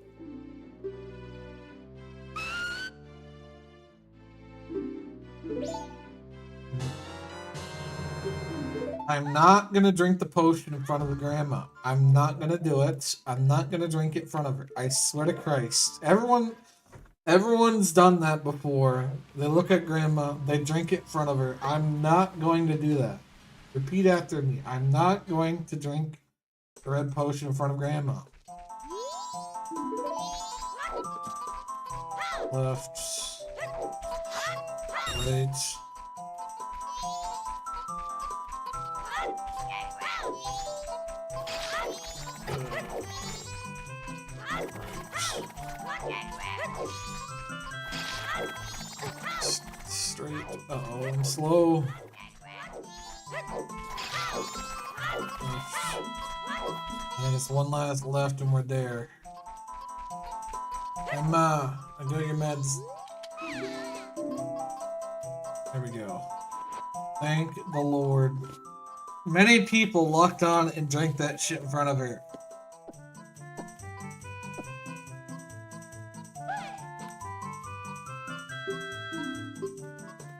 I'm not gonna drink the potion in front of the grandma. I'm not gonna do it. I'm not gonna drink it in front of her. I swear to Christ. Everyone's done that before. They look at grandma, they drink it in front of her. I'm not going to do that. Repeat after me. I'm not going to drink the red potion in front of grandma. Left. Right. straight. Uh-oh, I'm slow. I think it's one last left and we're there. Hey Ma, I got your meds. There we go. Thank the Lord. Many people locked on and drank that shit in front of her.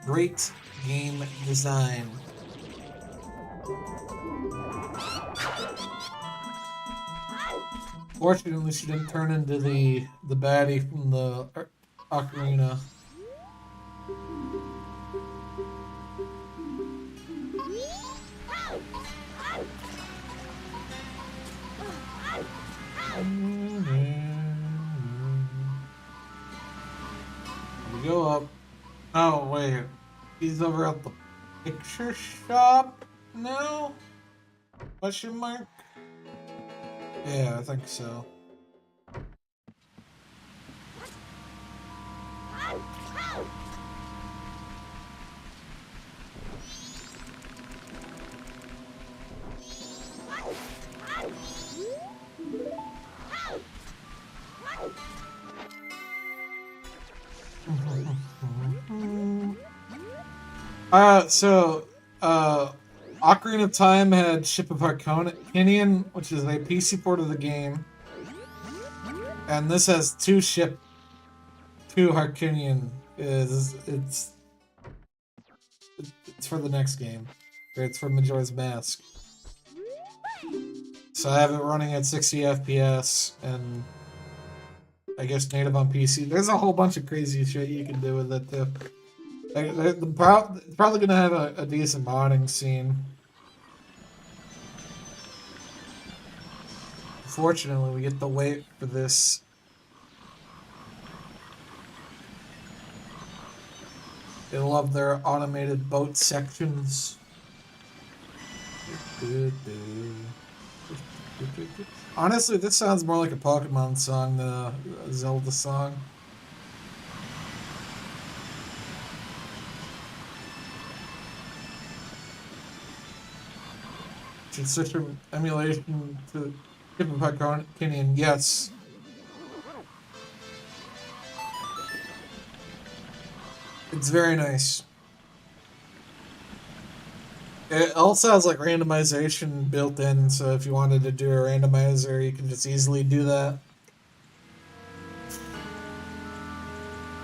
Great game design. Fortunately, she didn't turn into the baddie from the ocarina. We go up. Oh wait, he's over at the picture shop now? Question mark? Yeah, I think so. Ocarina of Time had Ship of Harkonian, which is a PC port of the game. And this has two Harkonian. It's for the next game. It's for Majora's Mask. So I have it running at 60 FPS and I guess native on PC. There's a whole bunch of crazy shit you can do with it too. They're probably gonna have a decent modding scene. Fortunately, we get to wait for this. They love their automated boat sections. Honestly, this sounds more like a Pokemon song than a Zelda song. Should switch from emulation to Ship of Harkonian. Yes. It's very nice. It also has like randomization built in, so if you wanted to do a randomizer, you can just easily do that.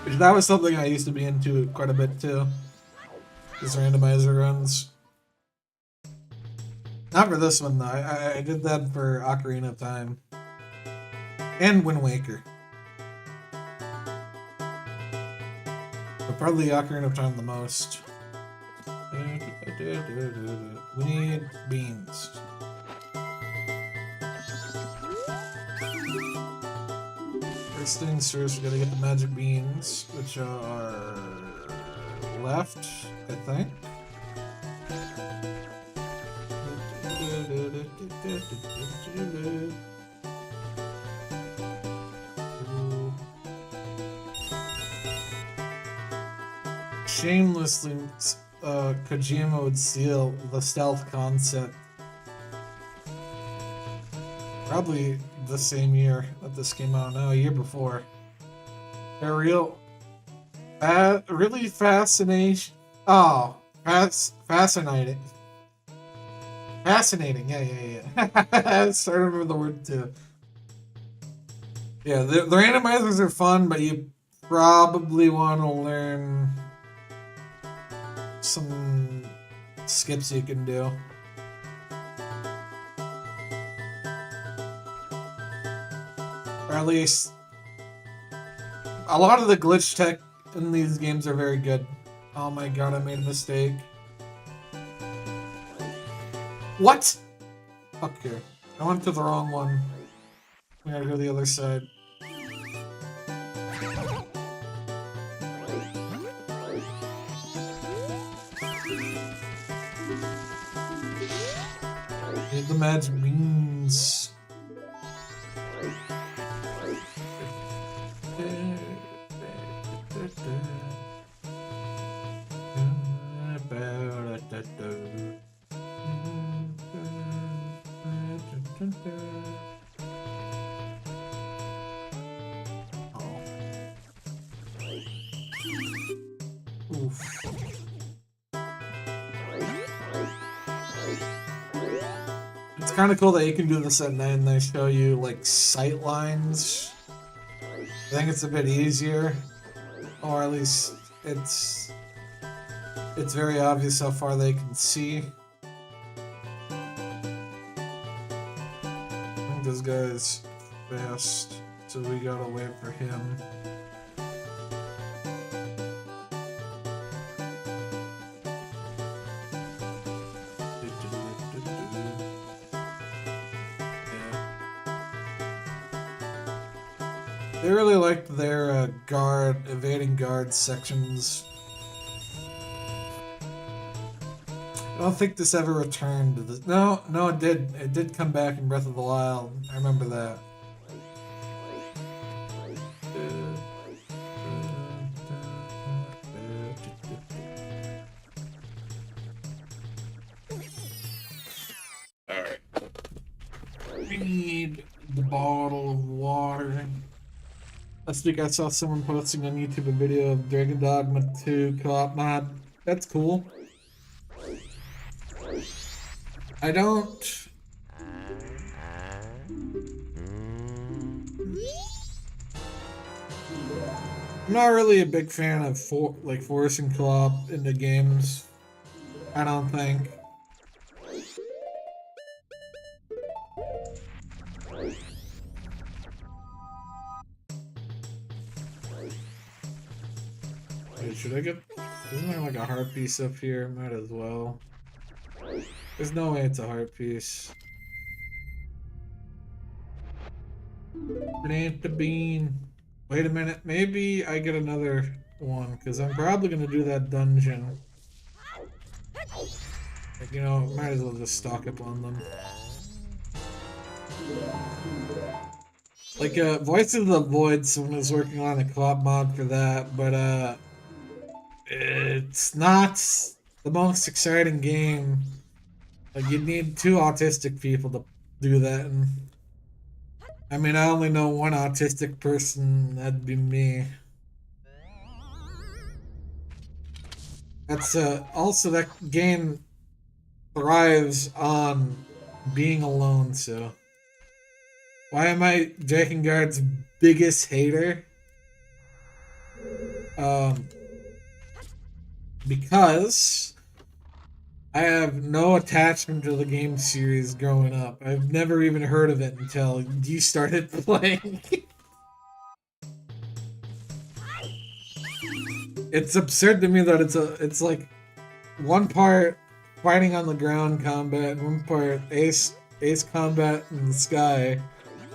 Which that was something I used to be into quite a bit too. These randomizer runs. Not for this one though. I did that for Ocarina of Time. And Wind Waker. But probably Ocarina of Time the most. We need beans. First things first, we gotta get the magic beans, which are left, I think. Shamelessly, Kojima would steal the stealth concept. Probably the same year that this came out. No, a year before. They're really fascinating. Oh, fascinating. Fascinating. Yeah. I started to remember the word too. Yeah, the randomizers are fun, but you probably want to learn some skips you can do. Or at least a lot of the glitch tech in these games are very good. Oh my god, I made a mistake. What? Okay, I went to the wrong one. We gotta go to the other side. Need the magic beans. It's kind of cool that you can do this at night and they show you like sight lines. I think it's a bit easier, or at least it's very obvious how far they can see. I think this guy's fast, so we gotta wait for him. They really liked their evading guard sections. I don't think this ever returned to this. No, it did. It did come back in Breath of the Wild. I remember that. Alright. We need the bottle of water. Last week I saw someone posting on YouTube a video of Dragon Dogma 2 co-op mod. That's cool. I don't... I'm not really a big fan of forcing co-op into games. I don't think. Wait, should I get... Isn't there like a heart piece up here? Might as well. There's no way it's a heart piece. Plant the bean. Wait a minute, maybe I get another one, because I'm probably going to do that dungeon. Like, you know, might as well just stock up on them. Like, Voices of the Void, someone was working on a co-op mod for that, but, it's not the most exciting game. Like, you'd need two autistic people to do that, and... I mean, I only know one autistic person, that'd be me. That's, also that game thrives on being alone, so... Why am I Drakengard's biggest hater? Because... I have no attachment to the game series growing up. I've never even heard of it until you started playing. It's absurd to me that it's like one part fighting on the ground combat and one part ace combat in the sky,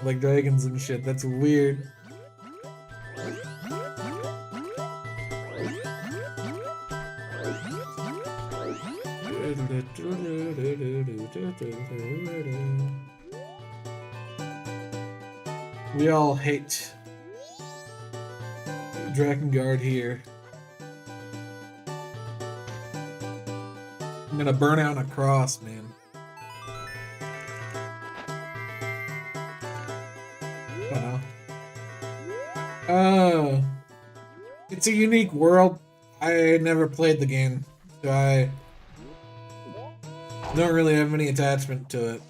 like dragons and shit. That's weird. We all hate Drakengard here. I'm gonna burn out a cross, man. I don't know. It's a unique world. I never played the game, so I don't really have any attachment to it.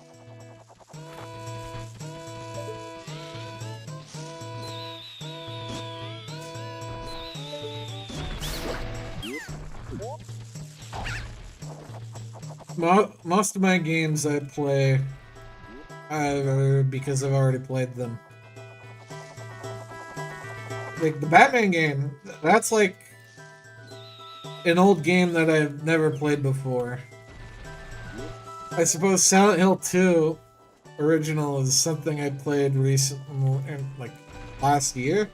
Most of my games I play because I've already played them. Like the Batman game, that's like an old game that I've never played before. I suppose Silent Hill 2 original is something I played recently, like last year.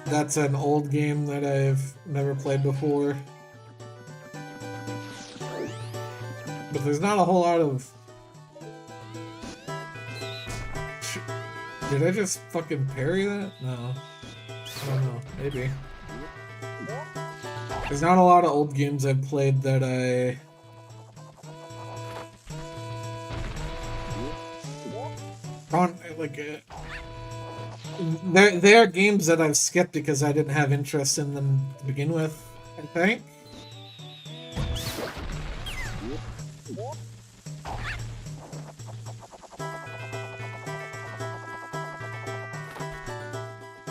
That's an old game that I've never played before. But there's not a whole lot of... Did I just fucking parry that? No. I don't know. Maybe. There's not a lot of old games I've played that I... They are games that I've skipped because I didn't have interest in them to begin with, I think.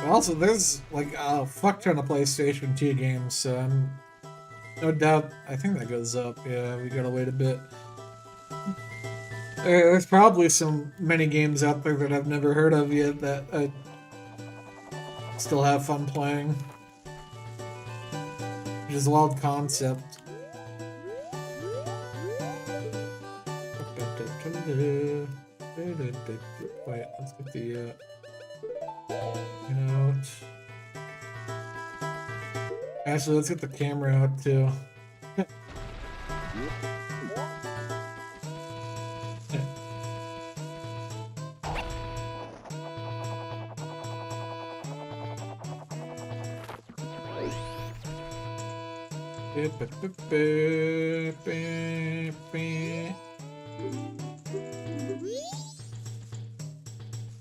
Also, there's like a fuck ton of PlayStation 2 games, so no doubt. I think that goes up. Yeah, we gotta wait a bit. There's probably some many games out there that I've never heard of yet that I still have fun playing. Which is a wild concept. Wait, let's get the out. Actually, let's get the camera out too.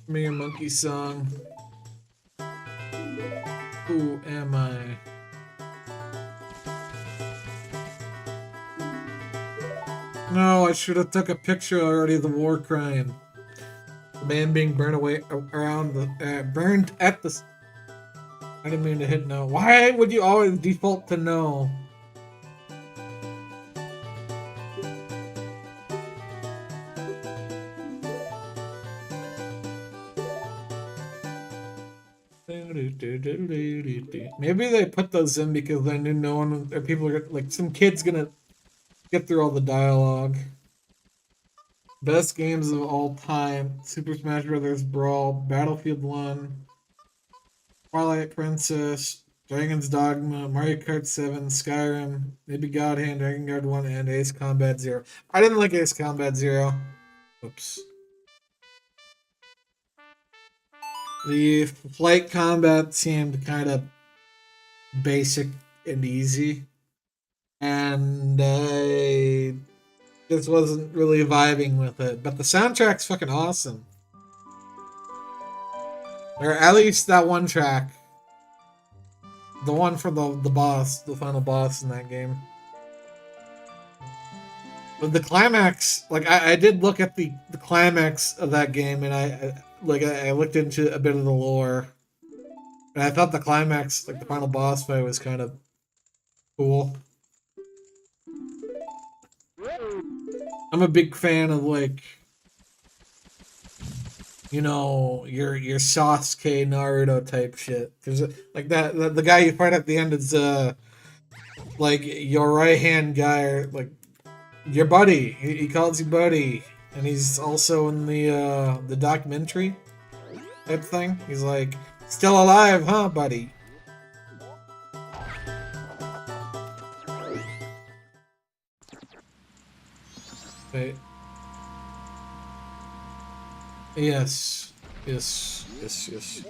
Me a monkey song. Who am I? No, I should have took a picture already of the war crime. The man being burned away around the burned at the. I didn't mean to hit no. Why would you always default to no? Maybe they put those in because they knew no one or people are like some kid's gonna get through all the dialogue. Best games of all time: Super Smash Bros. Brawl, Battlefield 1, Twilight Princess, Dragon's Dogma, Mario Kart 7, Skyrim, maybe God Hand, Dragon Guard 1, and Ace Combat 0. I didn't like Ace Combat 0. Oops. The flight combat seemed kind of basic and easy, and I just wasn't really vibing with it. But the soundtrack's fucking awesome. Or at least that one track. The one for the boss, the final boss in that game. But the climax, like I did look at the climax of that game, and I looked into a bit of the lore, and I thought the climax, like the final boss fight, was kind of cool. I'm a big fan of like, you know, your Sasuke Naruto type shit. Cause like the guy you fight at the end is like your right hand guy, or like your buddy. He calls you buddy, and he's also in the documentary type thing. He's like, still alive, huh, buddy? Wait. Yes. Yes. Yes. Yes.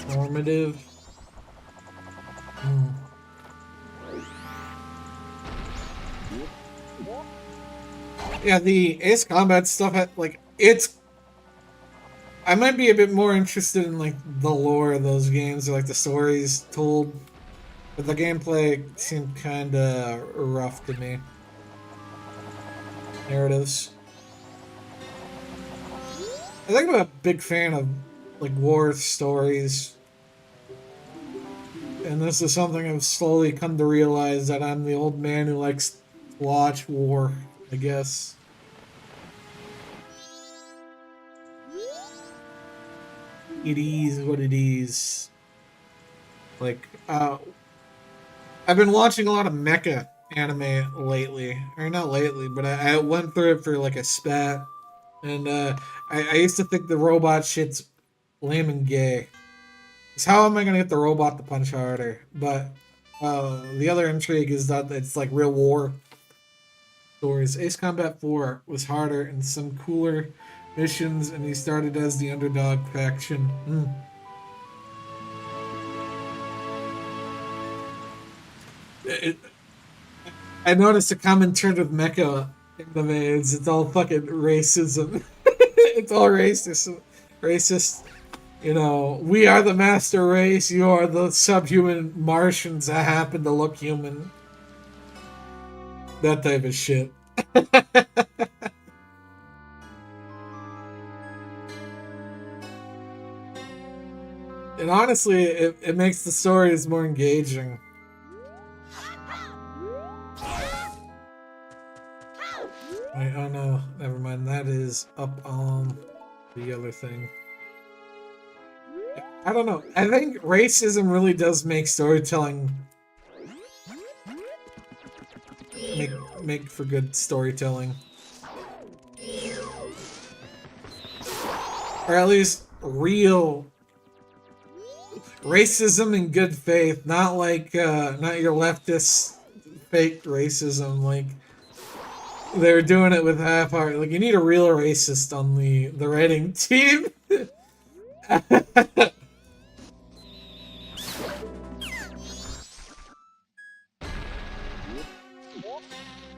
Formative. Yeah, the Ace Combat stuff, like, it's... I might be a bit more interested in, like, the lore of those games, or, like, the stories told. But the gameplay seemed kinda rough to me. Narratives. I think I'm a big fan of, like, war stories. And this is something I've slowly come to realize, that I'm the old man who likes to watch war, I guess. It is what it is. Like, I've been watching a lot of mecha anime lately. Or not lately, but I went through it for like a spat. And I used to think the robot shit's lame and gay. So how am I gonna get the robot to punch harder? But the other intrigue is that it's like real war stories. Ace Combat 4 was harder and some cooler missions, and he started as the underdog faction. I noticed a common trend with mecha in the maze. It's all fucking racism. It's all racism. racist. You know, we are the master race. You are the subhuman Martians that happen to look human. That type of shit. And honestly, it makes the stories more engaging. Wait, oh no, never mind. That is up on the other thing. I don't know. I think racism really does make storytelling make for good storytelling. Or at least real racism in good faith, not like not your leftist fake racism. Like they're doing it with half-heart. Like you need a real racist on the writing team.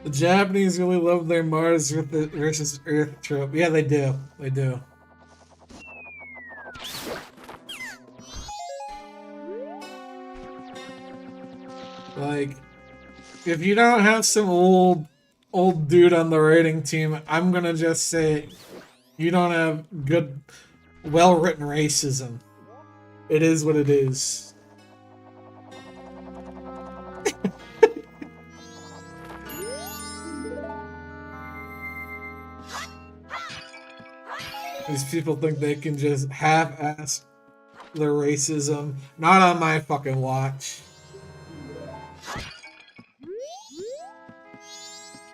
The Japanese really love their Mars versus Earth trope. Yeah, they do. They do. Like, if you don't have some old dude on the writing team, I'm gonna just say you don't have good, well-written racism. It is what it is. These people think they can just half-ass their racism. Not on my fucking watch.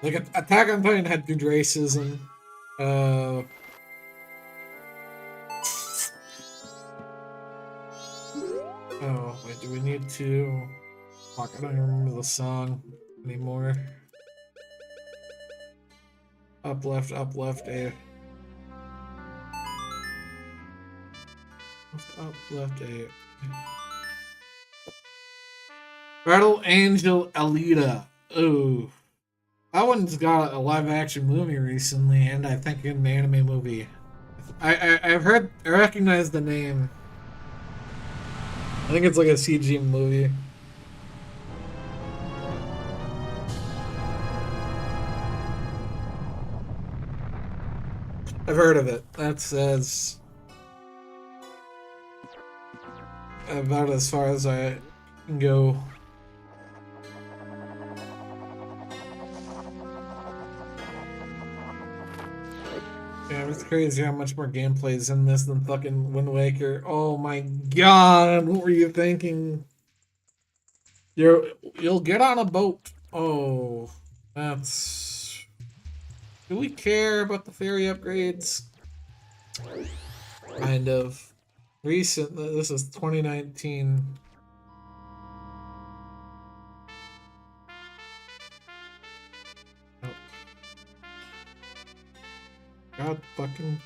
Like, Attack on Titan had good racism. Oh, wait, do we need to... Fuck, I don't even remember the song anymore. Up, left, A. Up, left, A. Battle Angel Alita. Ooh. That one's got a live-action movie recently, and I think an anime movie. I've heard... I recognize the name. I think it's like a CG movie. I've heard of it. That's about as far as I can go. Yeah, it's crazy how much more gameplay is in this than fucking Wind Waker. Oh my god, what were you thinking? You'll get on a boat. Oh, that's... Do we care about the ferry upgrades? Kind of. Recent, this is 2019. Oh. God fucking...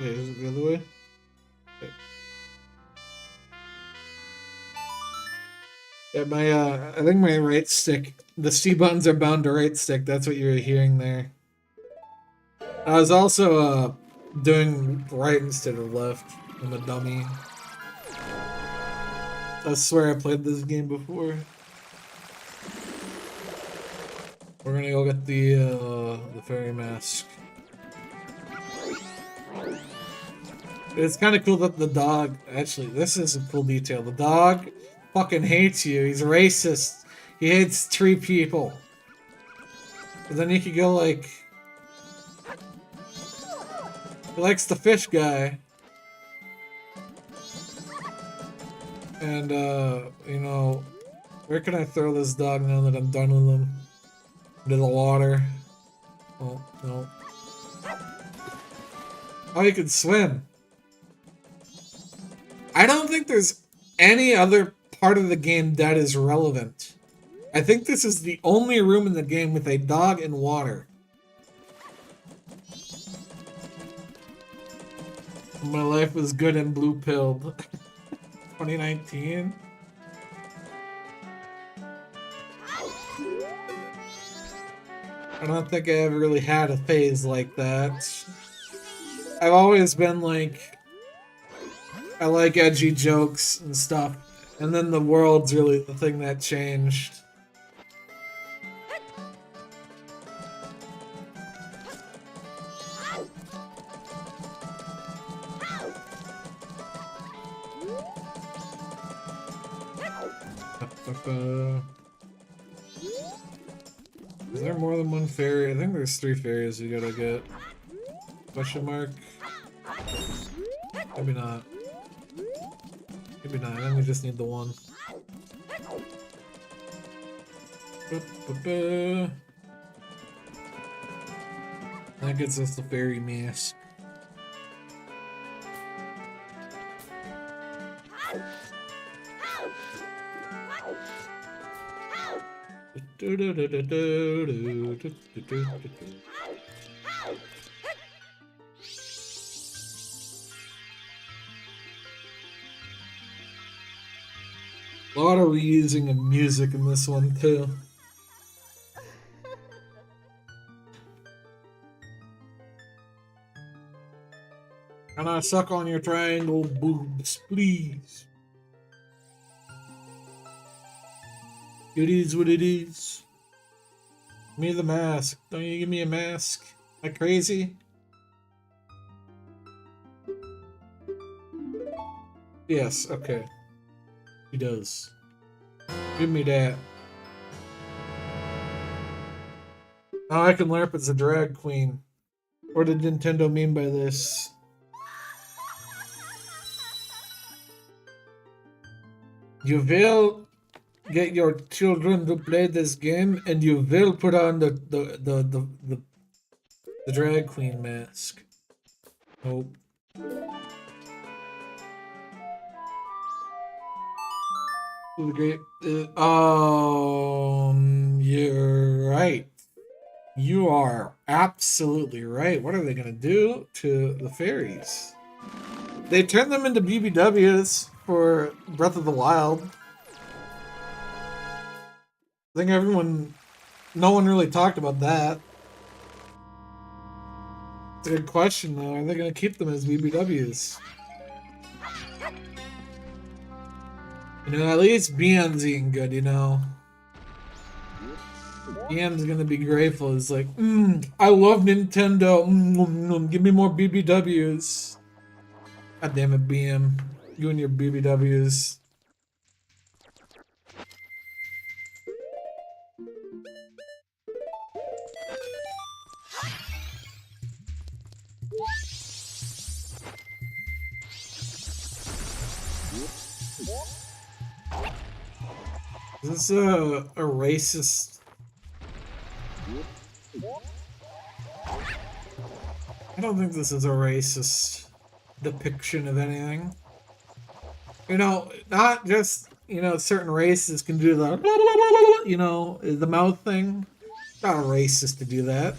Wait, is it the other way? Okay. Yeah, I think my right stick, the C buttons are bound to right stick, that's what you were hearing there. I was also, doing right instead of left. I'm a dummy. I swear I played this game before. We're gonna go get the fairy mask. It's kind of cool that the dog... Actually, this is a cool detail. The dog fucking hates you. He's racist. He hates 3 people. But then you could go like... He likes the fish guy. And, you know... Where can I throw this dog now that I'm done with him? Into the water. Oh, no. Oh, he can swim. I don't think there's any other part of the game that is relevant. I think this is the only room in the game with a dog in water. My life was good and blue-pilled. 2019? I don't think I ever really had a phase like that. I've always been like, I like edgy jokes and stuff, and then the world's really the thing that changed. Is there more than one fairy? I think there's 3 fairies you gotta get. Question mark? Maybe not. Maybe not, then we just need the one. That gets us the fairy mask. A lot of reusing of music in this one too. Can I suck on your triangle boobs, please? It is what it is. Give me the mask. Don't you give me a mask? Am I crazy? Yes, okay. He does. Give me that. Now I can LARP as a drag queen. What did Nintendo mean by this? You will get your children to play this game, and you will put on the drag queen mask. Nope. The great. You're right. You are absolutely right. What are they gonna do to the fairies? They turned them into BBWs for Breath of the Wild. I think no one really talked about that. It's a good question though. Are they gonna keep them as BBWs? You know, at least BM's eating good, you know. BM's gonna be grateful. It's like, I love Nintendo. Give me more BBWs. God damn it, BM. You and your BBWs. Is this a racist? I don't think this is a racist depiction of anything. You know, not just, you know, certain races can do the, you know, the mouth thing. It's not a racist to do that.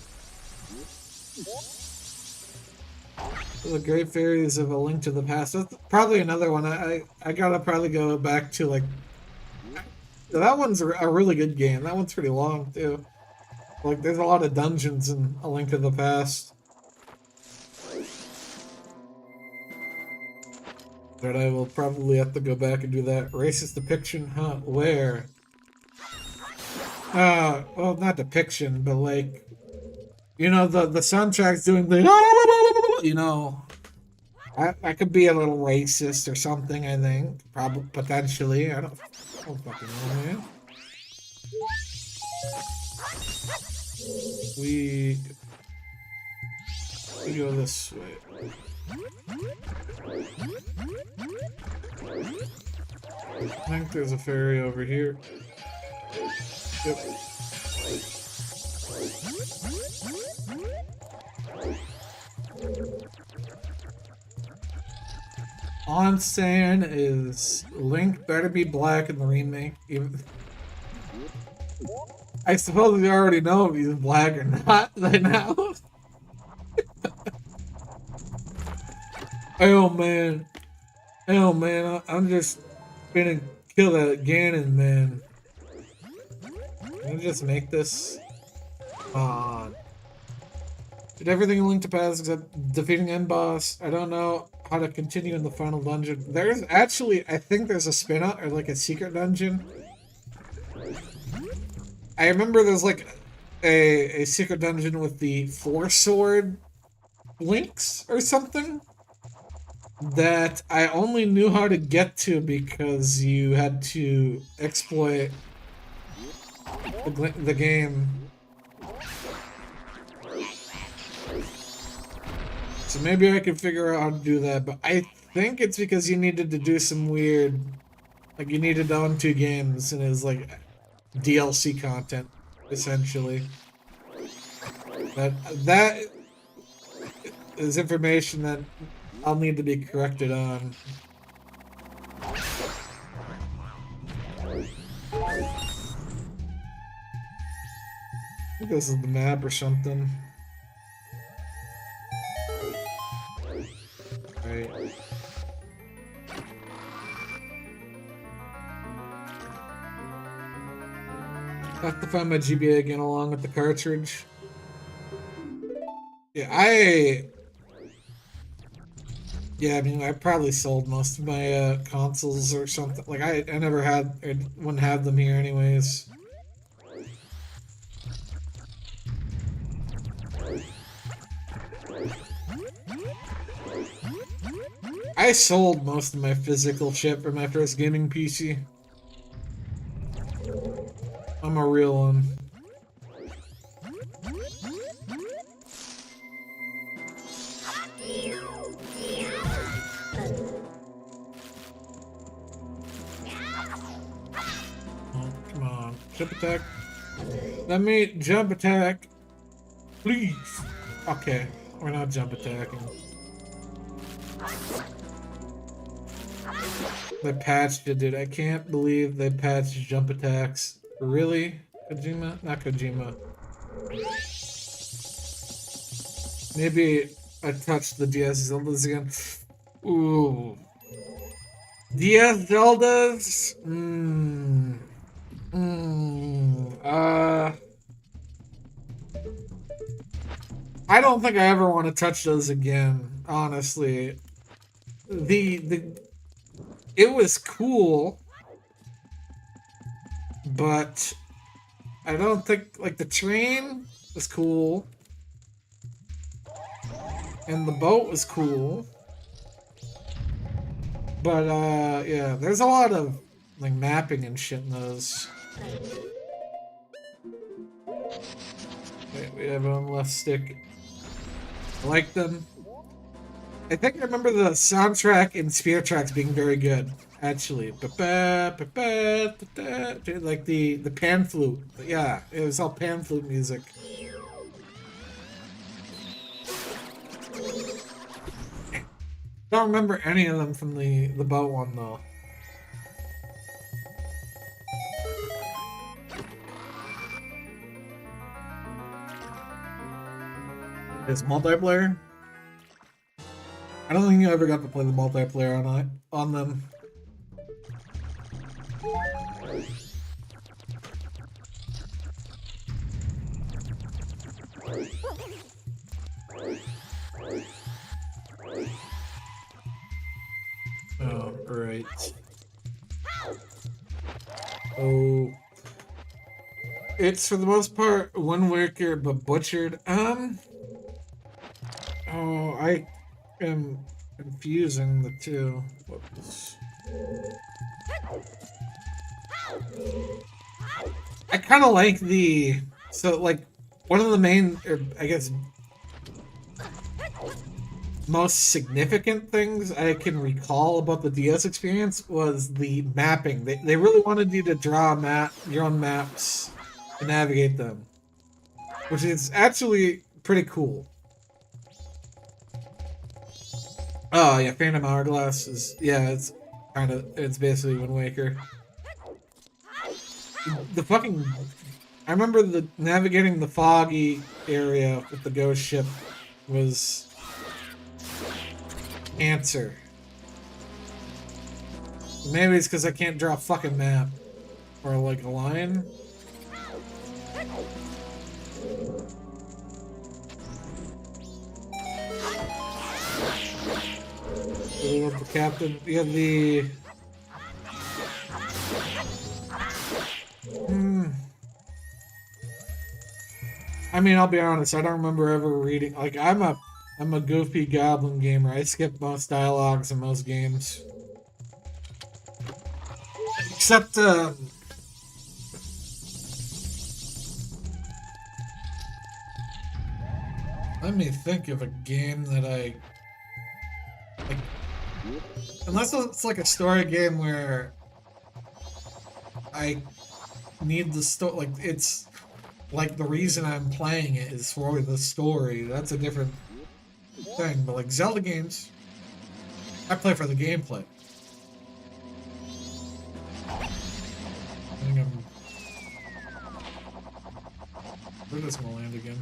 The Great Fairies of A Link to the Past. That's probably another one. I gotta probably go back to, like, that one's a really good game. That one's pretty long too. Like, there's a lot of dungeons in A Link to the Past. But I will probably have to go back and do that. Racist depiction, huh? Where? Well, not depiction, but like, you know, the soundtrack's doing the, you know, I could be a little racist or something, I think. Probably, potentially. I don't fucking know, man. We go this way. I think there's a fairy over here. Yep. All I'm saying is Link better be black in the remake. Even I suppose we already know if he's black or not right now. Oh man. Oh man, I'm just gonna kill that Ganon man. Can I just make this? Did everything in Link to Past except defeating end boss. I don't know how to continue in the final dungeon. There's actually, I think there's a spin-out or like a secret dungeon. I remember there's like a secret dungeon with the four sword links or something that I only knew how to get to because you had to exploit the game. So maybe I could figure out how to do that, but I think it's because you needed to do some weird, like you needed to own 2 games and it was like DLC content, essentially. That is information that I'll need to be corrected on. I think this is the map or something. Right. Have to find my GBA again along with the cartridge. Yeah, I mean, I probably sold most of my consoles or something. Like, I never had, or wouldn't have them here anyways. I sold most of my physical shit for my first gaming PC. I'm a real one. Oh, come on. Jump attack. Let me jump attack. Please. Okay, we're not jump attacking. They patched it, dude. I can't believe they patched jump attacks. Really? Kojima? Not Kojima. Maybe I touched the DS Zeldas again. Ooh. DS Zeldas? I don't think I ever want to touch those again, honestly. It was cool, but I don't think, like, the train was cool, and the boat was cool, but, yeah, there's a lot of, like, mapping and shit in those. Wait, we have one left stick. I like them. I think I remember the soundtrack in Spirit Tracks being very good, actually. Like the pan flute. Yeah, it was all pan flute music. Don't remember any of them from the boat one though. It's multiplayer? I don't think you ever got to play the multiplayer on them. Oh, right. Oh. It's for the most part one worker but butchered. Oh, I am confusing the two. Whoops. I kind of like the, so like one of the main, or I guess most significant things I can recall about the DS experience was the mapping. They really wanted you to draw your own maps and navigate them, which is actually pretty cool. Oh yeah, Phantom Hourglass is, yeah, it's basically Wind Waker. The fucking, I remember navigating the foggy area with the ghost ship was cancer. Maybe it's because I can't draw a fucking map or like a line. We have the captain. We have the. I mean, I'll be honest. I don't remember ever reading. Like, I'm a goofy goblin gamer. I skip most dialogues in most games, except let me think of a game that I like. Unless it's like a story game where I need the story. Like, it's like the reason I'm playing it is for the story. That's a different thing. But like Zelda games, I play for the gameplay. I think I'm. Where does my land again?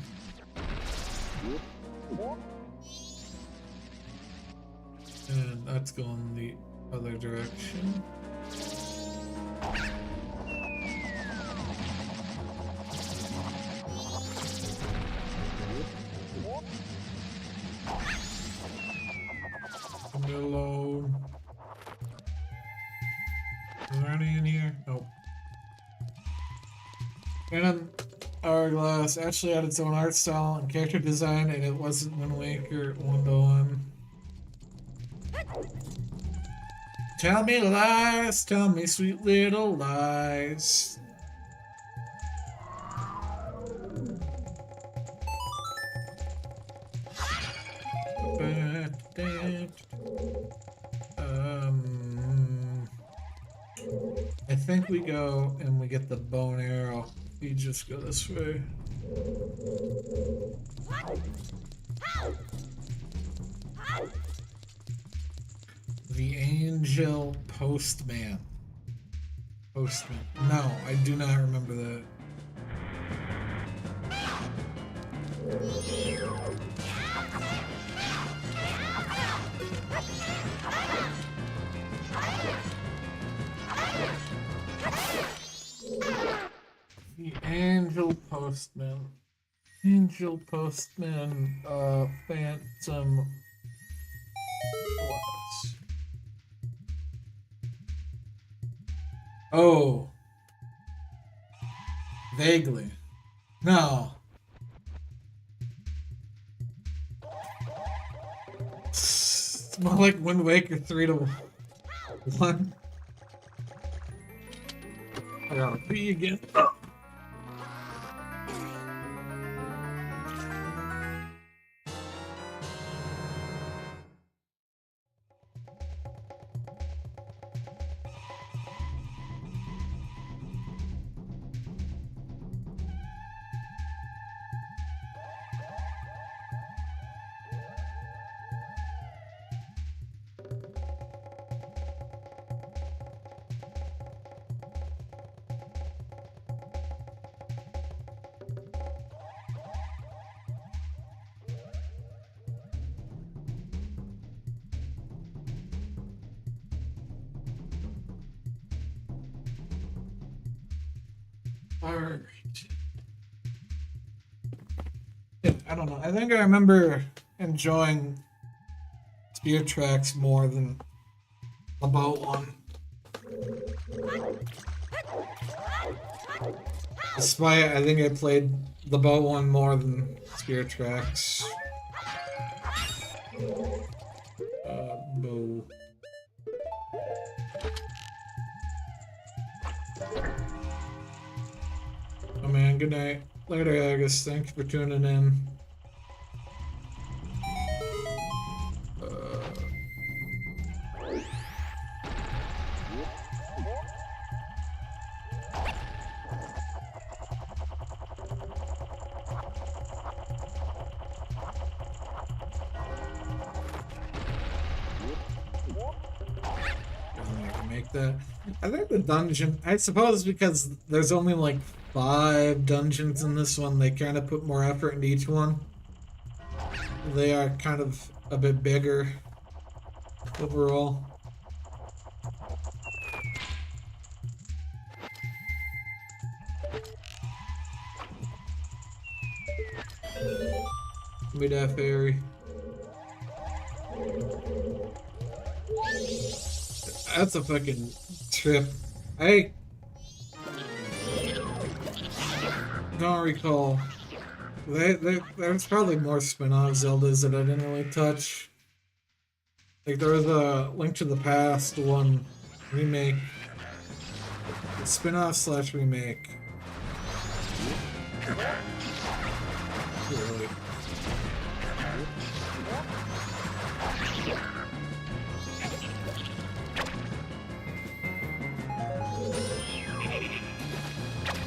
And that's going the other direction. Hello. Is there any in here? Nope. And Hourglass actually had its own art style and character design, and it wasn't Wind Waker 1-1. Tell me lies, tell me sweet little lies. I think we go and we get the bow and arrow. We just go this way. The Angel Postman. Postman. No, I do not remember that. The Angel Postman. Angel Postman, Phantom. What? Oh. Vaguely. No. It's more like Wind Waker 3-1. I gotta pee again. Alright. Yeah, I don't know. I think I remember enjoying Spear Tracks more than the boat one. Despite, I think I played the boat one more than Spear Tracks. Boo. Oh man, good night. Later, Agus. Thanks for tuning in. That. I think the dungeon, I suppose because there's only like 5 dungeons in this one, they kind of put more effort into each one. They are kind of a bit bigger overall. Give me that fairy. That's a fucking trip. I don't recall. There's probably more spin-off Zeldas that I didn't really touch. Like there was a Link to the Past one remake, spin-off slash remake. Really.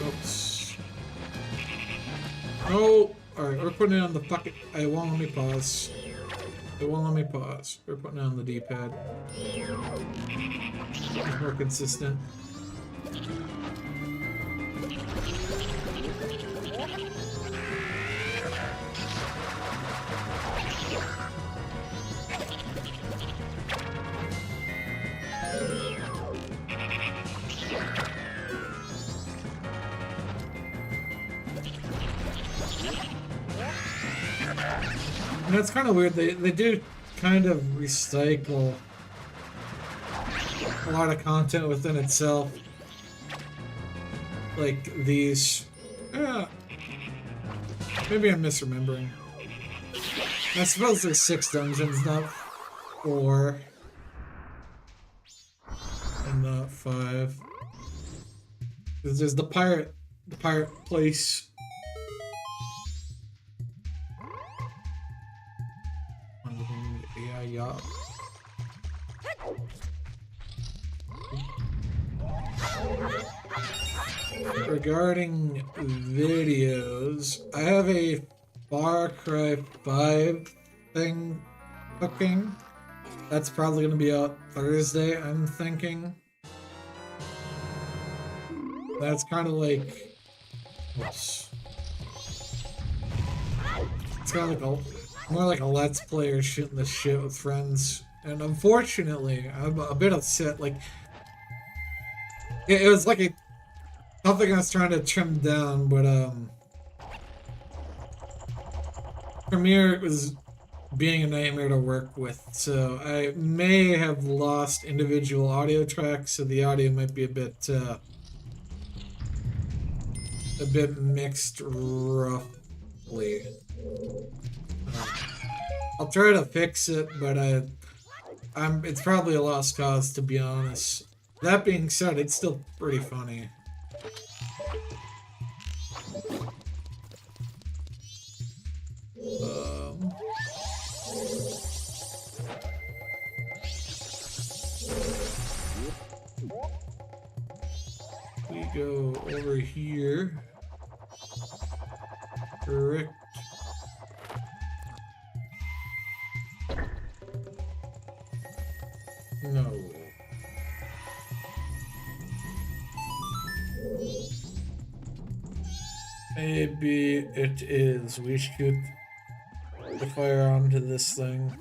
Oops. Oh, alright, we're putting it on the fucking. It won't let me pause. It won't let me pause. We're putting it on the D-pad. It's more consistent. And that's kind of weird. They do kind of recycle a lot of content within itself. Like these. Maybe I'm misremembering. I suppose there's 6 dungeons, not 4. And not 5. Because there's the pirate place. Yeah. Regarding videos, I have a Far Cry 5 thing cooking. That's probably going to be out Thursday, I'm thinking. That's kind of like... Oops. It's kind of like more like a Let's Player shooting the shit with friends. And unfortunately, I'm a bit upset. Like, it was like something I was trying to trim down, but Premiere was being a nightmare to work with, so I may have lost individual audio tracks, so the audio might be a bit mixed roughly. I'll try to fix it, but it's probably a lost cause, to be honest. That being said, it's still pretty funny. We go over here. Correct. No. Maybe it is. We should the fire onto this thing.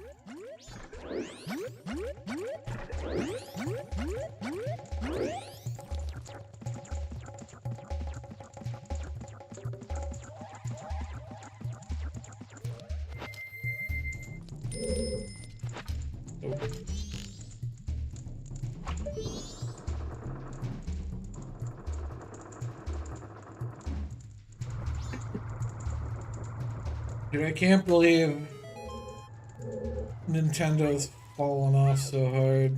Dude, I can't believe Nintendo's fallen off so hard.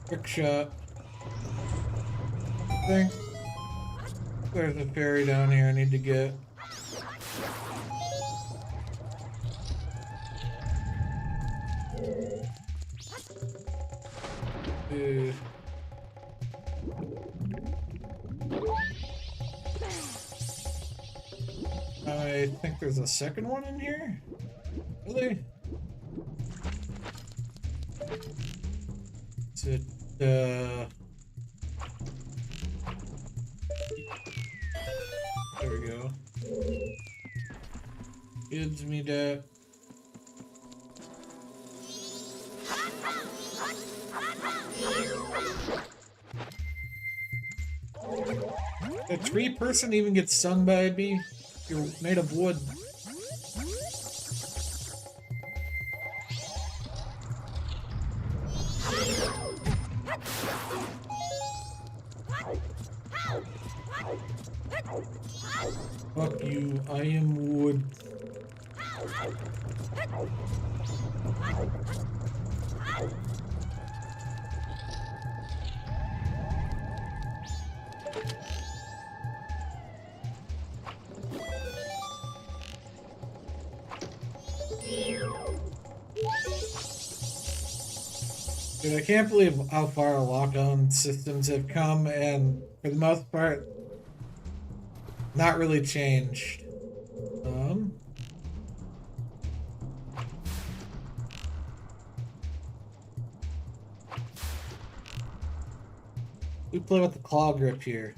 Quick shot. I think there's a fairy down here I need to get. Dude. I think there's a second one in here? Really? That's it. There we go. Gives me that. A tree person even gets stung by a bee? You're made of wood. Fuck you, I am wood. Dude, I can't believe how far our lock-on systems have come, and for the most part, not really changed. We play with the claw grip here.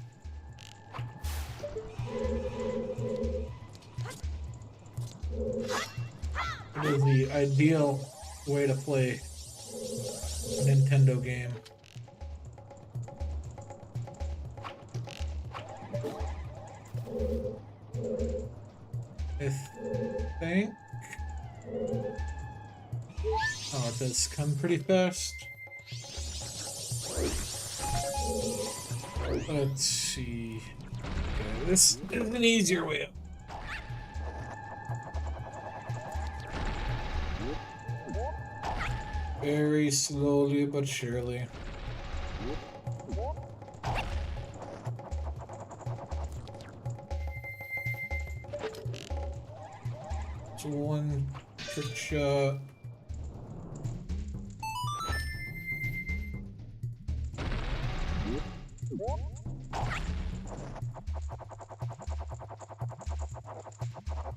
It is the ideal way to play a Nintendo game. I think. Oh, it does come pretty fast. Let's see. Okay, this is an easier way up. Very slowly but surely. So one trick shot.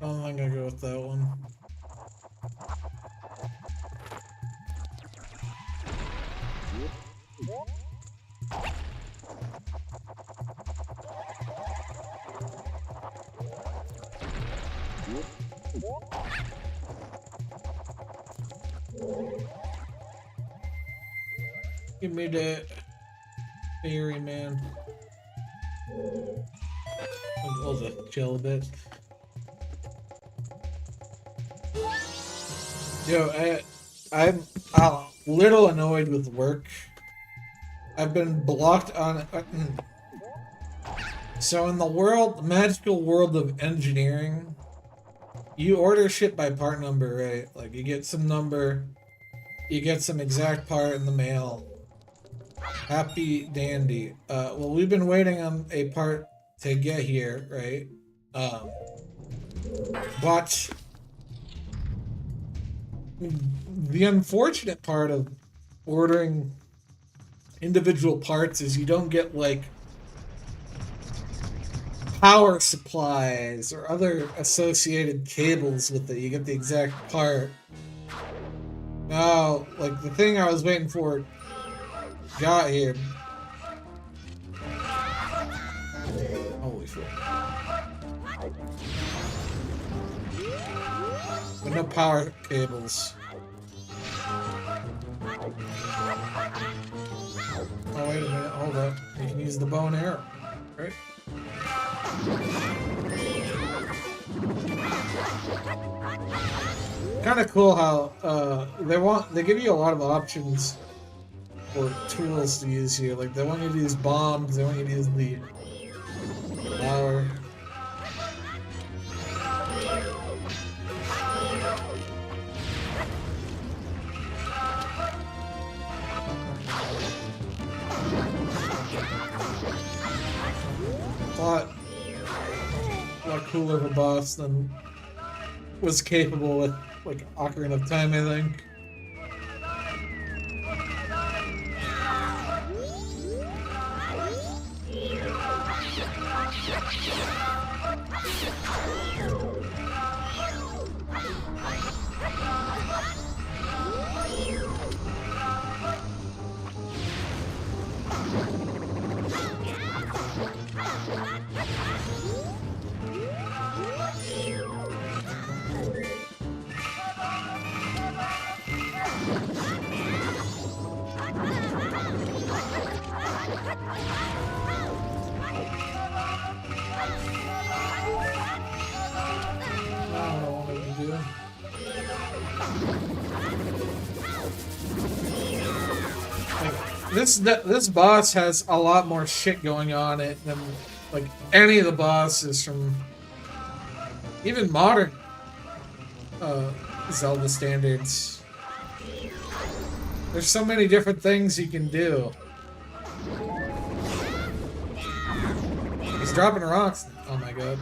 I'm gonna go with that one. Give me that fairy man. I'll just chill a bit. Yo, I'm a little annoyed with work. I've been blocked on. So in the world, magical world of engineering, you order shit by part number, right? Like you get some number, you get some exact part in the mail. Happy dandy. Well, we've been waiting on a part to get here, right? But the unfortunate part of ordering individual parts is you don't get like power supplies or other associated cables with it. You get the exact part. Now, like the thing I was waiting for got here. Holy shit. But no power cables. Oh, wait a minute. Hold up. You can use the bow and arrow, right? Kind of cool how they give you a lot of options for tools to use here. Like they want you to use bombs, they want you to use the power. A lot cooler of a boss than was capable with like Ocarina of Time, I think. I don't know what I want to do. Like, this boss has a lot more shit going on it than like any of the bosses from even modern Zelda standards. There's so many different things you can do. He's dropping rocks. Oh my god.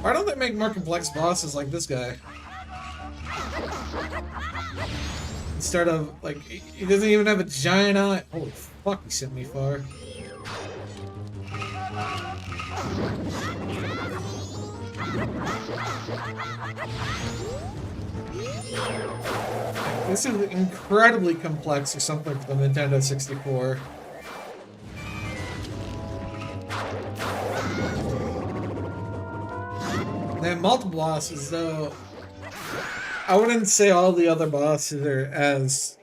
Why don't they make more complex bosses like this guy? Instead of, like, he doesn't even have a giant eye. Holy fuck, he sent me far. This is incredibly complex or something for the Nintendo 64. And then multiple bosses, though. I wouldn't say all the other bosses are as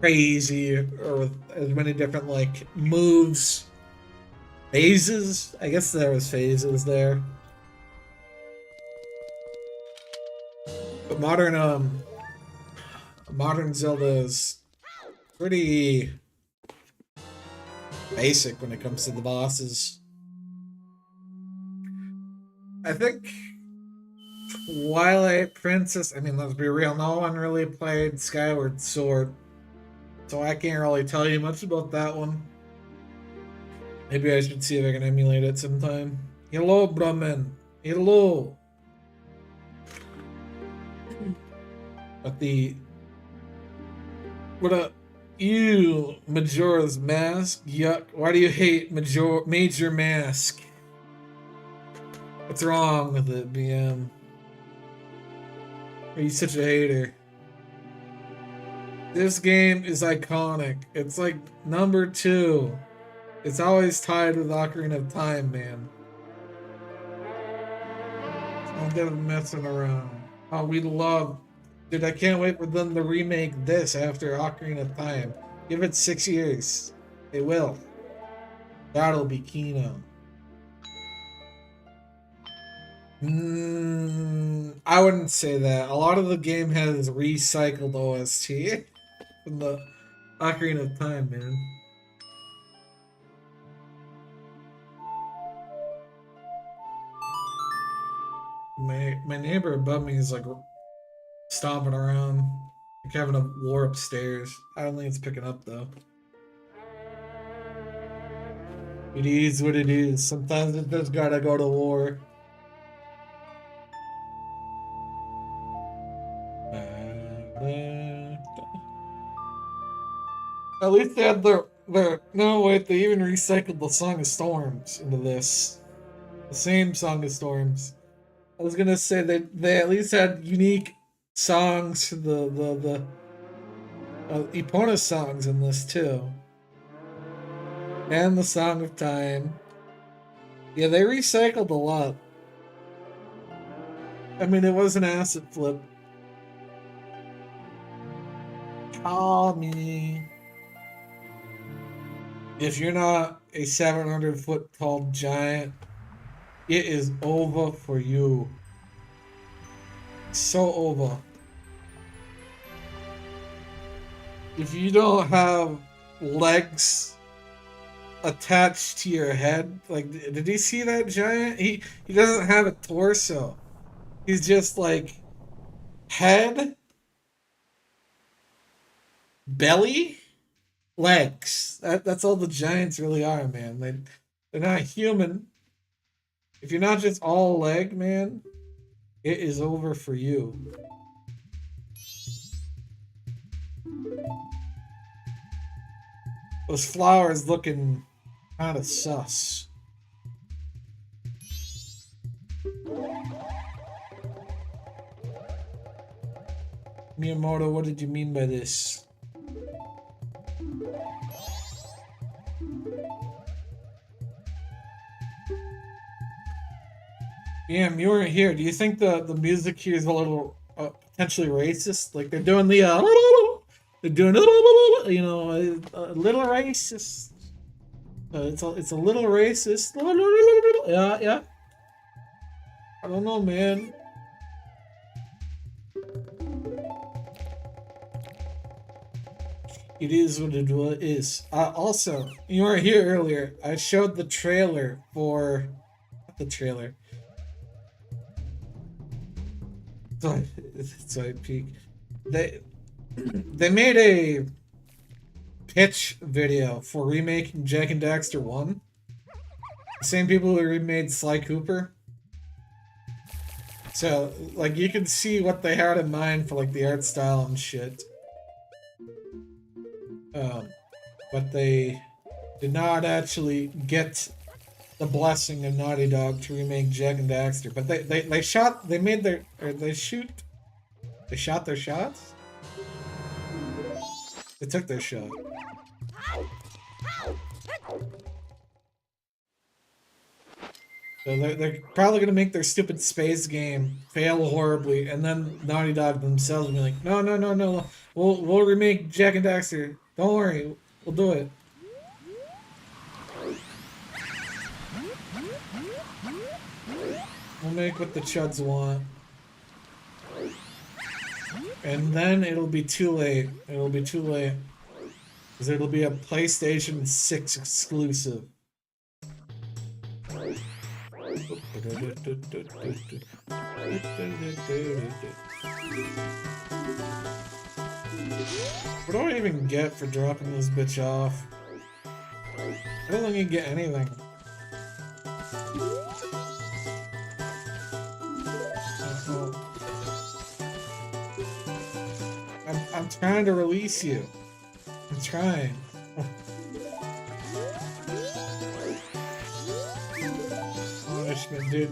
crazy or with as many different, like, moves. Phases? I guess there was phases there. But modern Zelda is pretty basic when it comes to the bosses. I think Twilight Princess, I mean, let's be real, no one really played Skyward Sword, so I can't really tell you much about that one. Maybe I should see if I can emulate it sometime. Hello, Brahman. Hello. But what up? You, Majora's Mask? Yuck. Why do you hate Major Mask? What's wrong with it, BM? Are you such a hater? This game is iconic. It's like number 2. It's always tied with Ocarina of Time, man. Don't get messing around. Oh, we love... Dude, I can't wait for them to remake this after Ocarina of Time. Give it 6 years. They will. That'll be Kino. I wouldn't say that. A lot of the game has recycled OST from the Ocarina of Time, man. My neighbor above me is like stomping around, like having a war upstairs. I don't think it's picking up though. It is what it is. Sometimes it just gotta go to war. At least they had their no wait, they even recycled the Song of Storms into this. The same Song of Storms. I was gonna say they at least had unique songs to the Epona songs in this too. And the Song of Time. Yeah, they recycled a lot. I mean, it was an acid flip. Call me. If you're not a 700-foot tall giant, it is over for you. So over. If you don't have legs attached to your head, like, did you see that giant? He doesn't have a torso. He's just like head, belly, legs. That's all the giants really are, man. They're not human. If you're not just all leg, man, it is over for you. Those flowers looking kind of sus. Miyamoto, what did you mean by this? Damn, you weren't here. Do you think the music here is a little potentially racist? Like they're doing the they're doing you know a little racist. It's a little racist. Yeah, yeah. I don't know, man. It is what it is. Also, you weren't here earlier. I showed the trailer for the trailer. So I peek. They made a pitch video for remaking Jack and Daxter 1. The same people who remade Sly Cooper. So, like, you can see what they had in mind for, like, the art style and shit. But they did not actually get the blessing of Naughty Dog to remake Jack and Daxter. But they shot their shots? They took their shot. So they're probably gonna make their stupid space game fail horribly, and then Naughty Dog themselves will be like, no, we'll remake Jack and Daxter. Don't worry, we'll do it. We'll make what the chuds want. And then it'll be too late. It'll be too late. Because it'll be a PlayStation 6 exclusive. What do I even get for dropping this bitch off? I don't think you get anything. I'm trying to release you. I'm trying. Punishment, dude.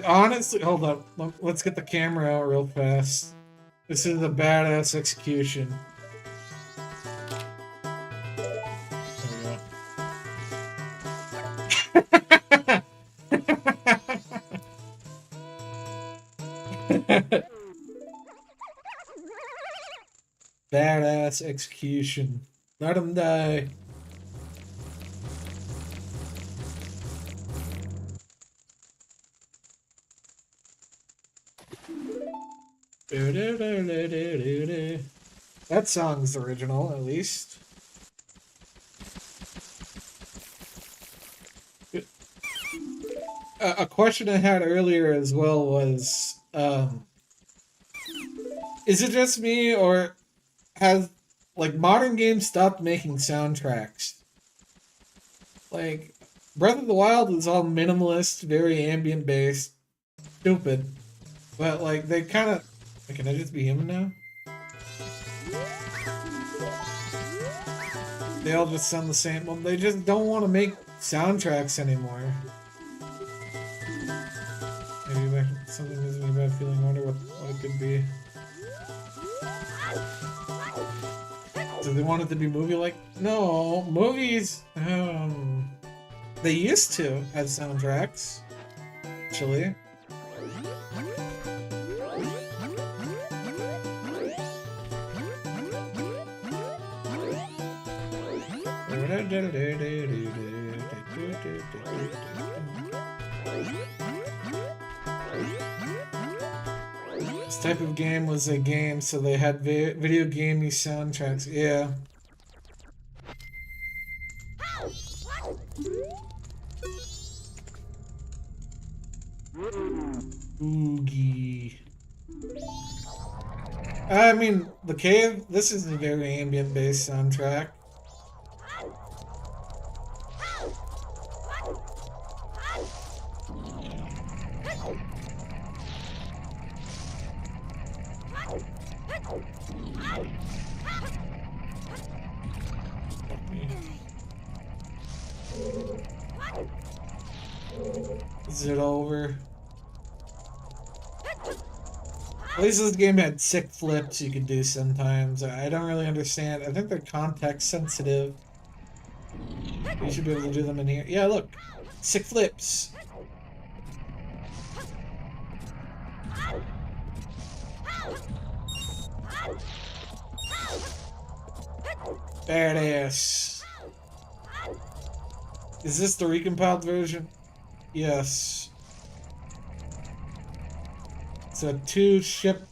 Honestly, hold up. Let's get the camera out real fast. This is a badass execution. There we go. Badass execution. Let him die. That song's original, at least. A question I had earlier as well was, is it just me, or has, like, modern games stopped making soundtracks? Like, Breath of the Wild is all minimalist, very ambient based, stupid. But, like, they kind of... Can I just be human now? They all just sound the same. Well, they just don't want to make soundtracks anymore. Maybe something gives me a bad feeling. I wonder what it could be. Do they want it to be movie-like? No, movies, they used to have soundtracks, actually. This type of game was a game, so they had video gamey soundtracks. Yeah. Oogie. I mean, The Cave, this is a very ambient-based soundtrack. Is it over? At least this game had sick flips you could do sometimes. I don't really understand. I think they're context sensitive. You should be able to do them in here. Yeah, look. Sick flips. Badass. Is this the recompiled version? Yes. It's a 2-ship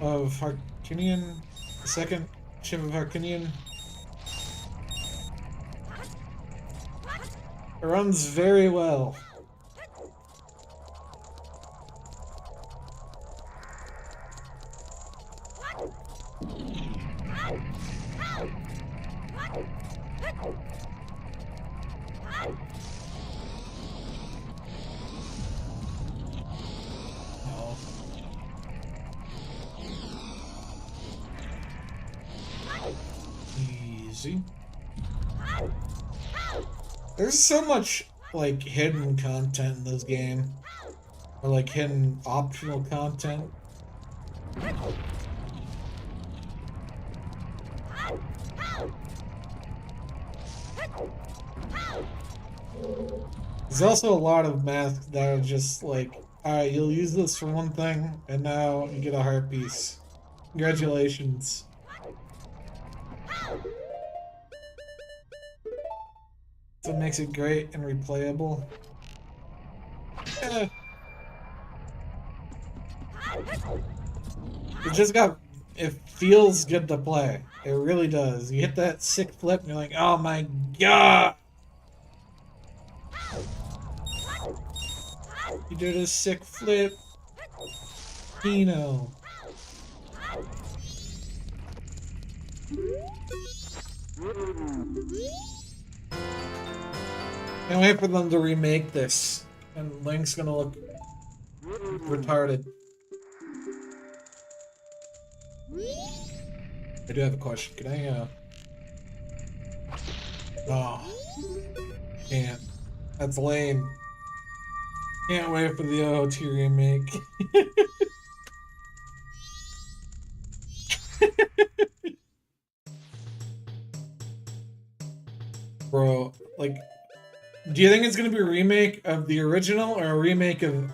of Harkinian. The second ship of Harkinian. It runs very well. No. Easy. There's so much like hidden content in this game. Or like hidden optional content. There's also a lot of masks that are just like, alright, you'll use this for one thing, and now you get a heart piece. Congratulations. So it makes it great and replayable. Eh. It feels good to play. It really does. You hit that sick flip and you're like, oh my god! You did a sick flip. Pino. Can't wait for them to remake this. And Link's gonna look retarded. I do have a question. Can I, Oh. Can't. That's lame. Can't wait for the OT remake. Bro, like, do you think it's gonna be a remake of the original or a remake of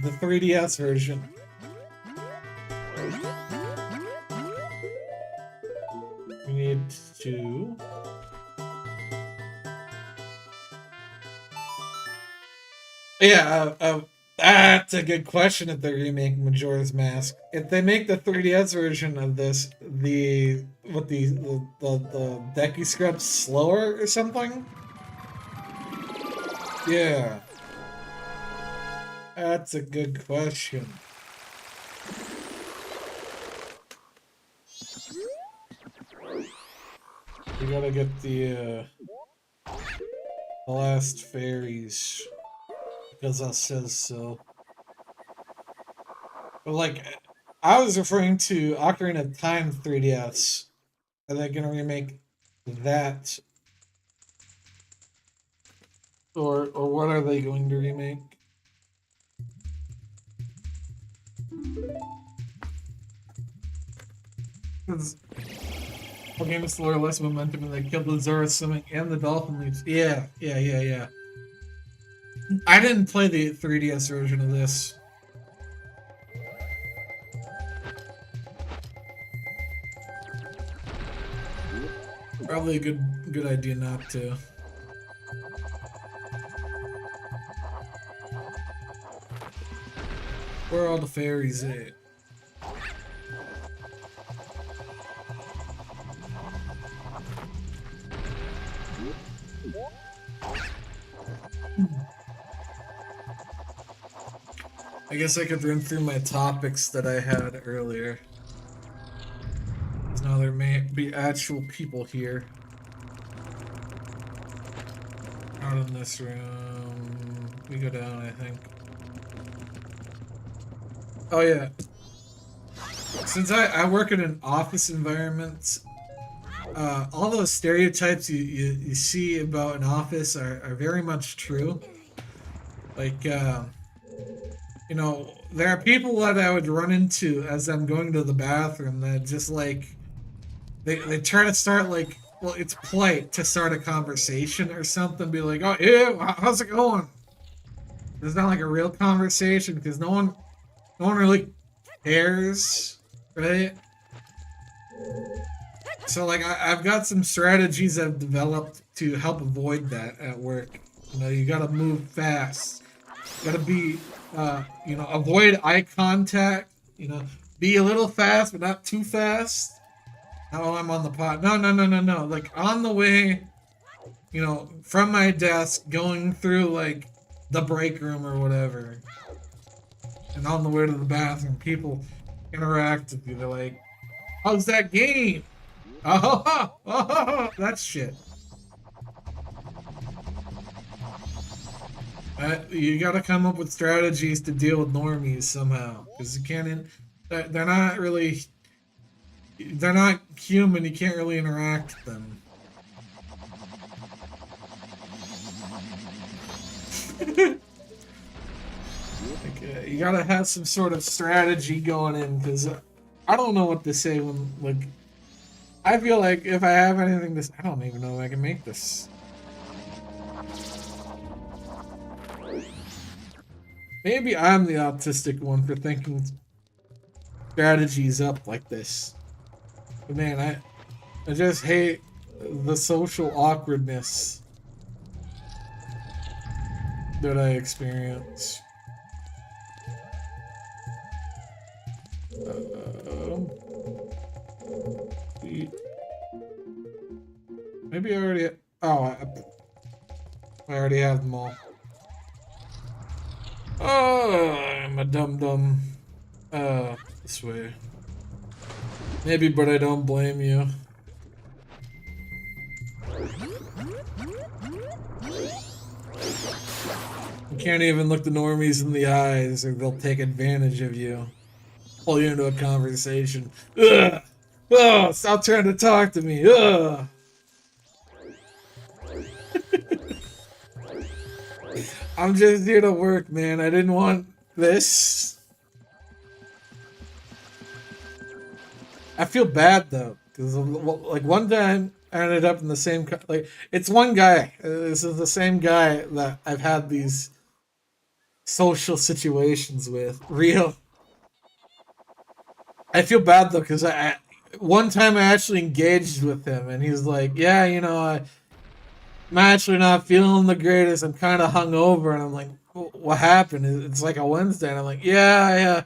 the 3DS version? We need to... Yeah, that's a good question if they remake Majora's Mask. If they make the 3DS version of this, the Decky Scrub slower or something? Yeah. That's a good question. We gotta get the last fairies. Because that says so. But like, I was referring to Ocarina of Time 3DS. Are they gonna remake that? Or what are they going to remake? Because game is slower, less momentum, and they killed the Zora swimming and the dolphin leaps. Yeah. I didn't play the 3DS version of this. Probably a good idea not to. Where are all the fairies at? I guess I could run through my topics that I had earlier. Because now there may be actual people here. Out in this room. We go down, I think. Oh yeah. Since I work in an office environment, all those stereotypes you see about an office are very much true. Like, you know, there are people that I would run into as I'm going to the bathroom that just like, they try to start like, well, it's polite to start a conversation or something, be like, oh yeah, how's it going? It's not like a real conversation because no one really cares, right? So like I've got some strategies I've developed to help avoid that at work. You know, you gotta move fast. You gotta be, avoid eye contact. You know, be a little fast, but not too fast. Oh, I'm on the pot. No, no, no, no, no. Like on the way, from my desk, going through like the break room or whatever, and on the way to the bathroom, people interact with you. They're like, "How's that game?" Oh, that shit. You got to come up with strategies to deal with normies somehow, because you can't. They're not really. They're not human. You can't really interact with them. Like, you gotta have some sort of strategy going in, because I don't know what to say when like. I feel like if I have anything to say, I don't even know if I can make this. Maybe I'm the autistic one for thinking strategies up like this. But man, I just hate the social awkwardness that I experience. Maybe I already. Oh, I already have them all. Oh, I'm a dum dum. This way. Maybe, but I don't blame you. You can't even look the normies in the eyes, or they'll take advantage of you. Pull you into a conversation. Ugh! Oh, stop trying to talk to me. Ugh! I'm just here to work, man. I didn't want this. I feel bad though, because like one time I ended up in the same like it's one guy. This is the same guy that I've had these social situations with. Real. I feel bad though, because I one time I actually engaged with him, and he's like, "Yeah, I'm actually not feeling the greatest. I'm kind of hungover," and I'm like, "What happened?" It's like a Wednesday, and I'm like, "Yeah, yeah.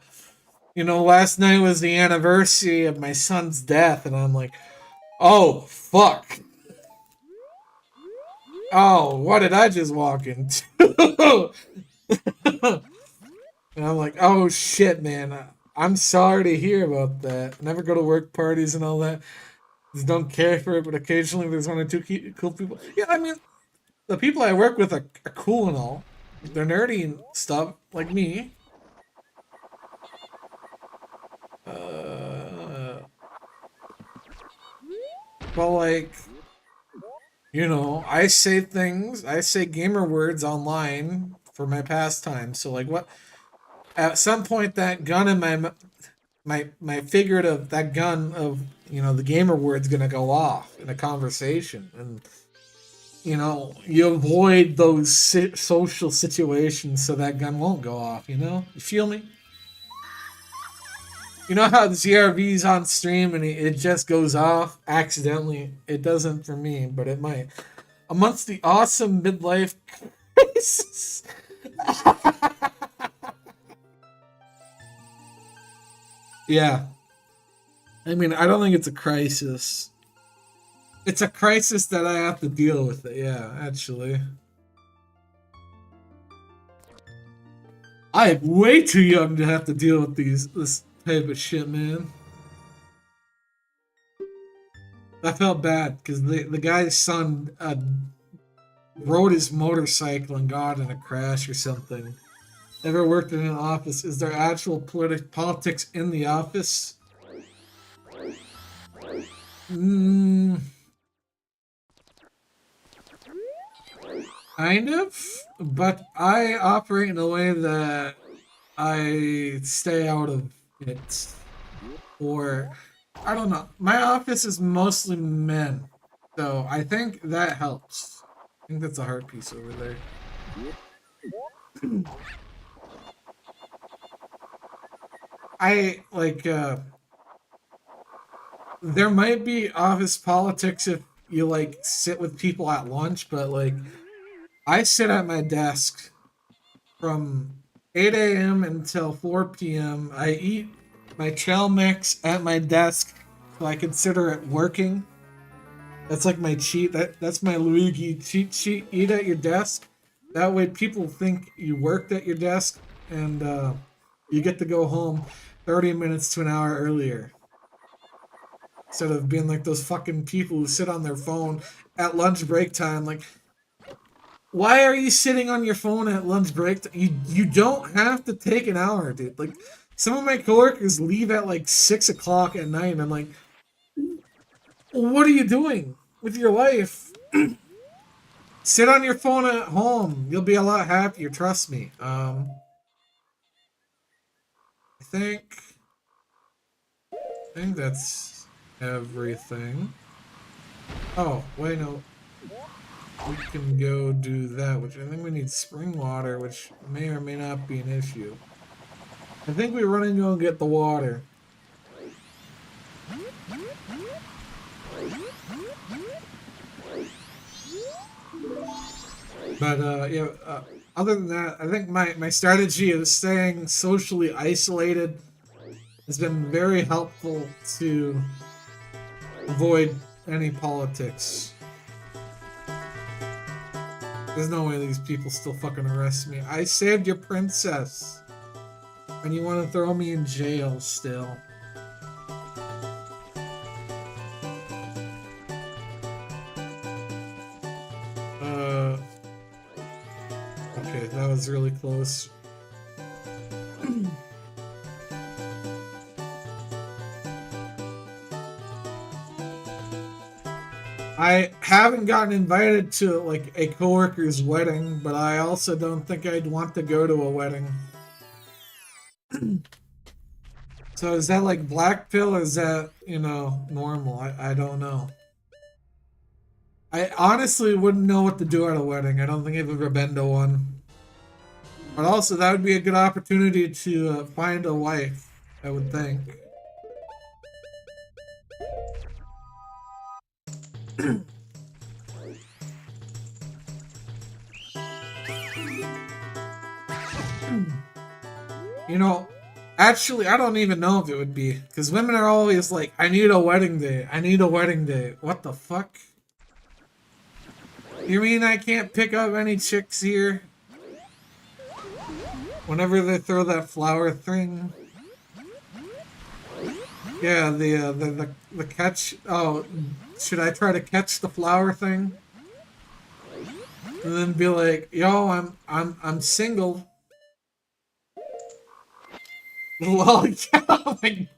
Last night was the anniversary of my son's death," and I'm like, "Oh fuck! Oh, what did I just walk into?" And I'm like, "Oh shit, man. I'm sorry to hear about that. Never go to work parties and all that. Just don't care for it, but occasionally there's one or two cool people." Yeah, I mean, the people I work with are cool and all. They're nerdy and stuff, like me. But like, I say gamer words online for my pastime. So like, what? At some point, that gun in my figurative that gun of the gamer word's gonna go off in a conversation, and you avoid those social situations so that gun won't go off. You feel me? You know how the ZRV's on stream and it just goes off accidentally? It doesn't for me, but it might. Amongst the awesome midlife crisis. Yeah. I mean, I don't think it's a crisis. It's a crisis that I have to deal with it, yeah, actually. I am way too young to have to deal with this type of shit, man. I felt bad because the guy's son rode his motorcycle and got in a crash or something. Ever worked in an office? Is there actual politics in the office? Kind of, but I operate in a way that I stay out of it. Or, I don't know. My office is mostly men, so I think that helps. I think that's a heart piece over there. I like there might be office politics if you like sit with people at lunch, but like I sit at my desk from 8 a.m. until 4 p.m. I eat my trail mix at my desk, so I consider it working. That's like my cheat. That's my Luigi cheat sheet. Eat at your desk. That way, people think you worked at your desk, and you get to go home 30 minutes to an hour earlier. Instead of being like those fucking people who sit on their phone at lunch break time. Like, why are you sitting on your phone at lunch break? You don't have to take an hour, dude. Like, some of my coworkers leave at like 6 o'clock at night, and I'm like, what are you doing with your life? Sit on your phone at home. You'll be a lot happier. Trust me. I think that's everything. Oh, wait, no. We can go do that, which I think we need spring water, which may or may not be an issue. I think we run and go and get the water. But yeah, other than that, I think my strategy of staying socially isolated has been very helpful to avoid any politics. There's no way these people still fucking arrest me. I saved your princess. And you want to throw me in jail still. Okay, that was really close. I haven't gotten invited to like a coworker's wedding, but I also don't think I'd want to go to a wedding. So is that like black pill or is that, normal? I don't know. I honestly wouldn't know what to do at a wedding. I don't think I've ever been to one. But also that would be a good opportunity to find a wife, I would think. Actually, I don't even know if it would be. Because women are always like, I need a wedding day. I need a wedding day. What the fuck? You mean I can't pick up any chicks here? Whenever they throw that flower thing. Yeah, the catch. Oh, should I try to catch the flower thing? And then be like, yo, I'm single. Lol, oh my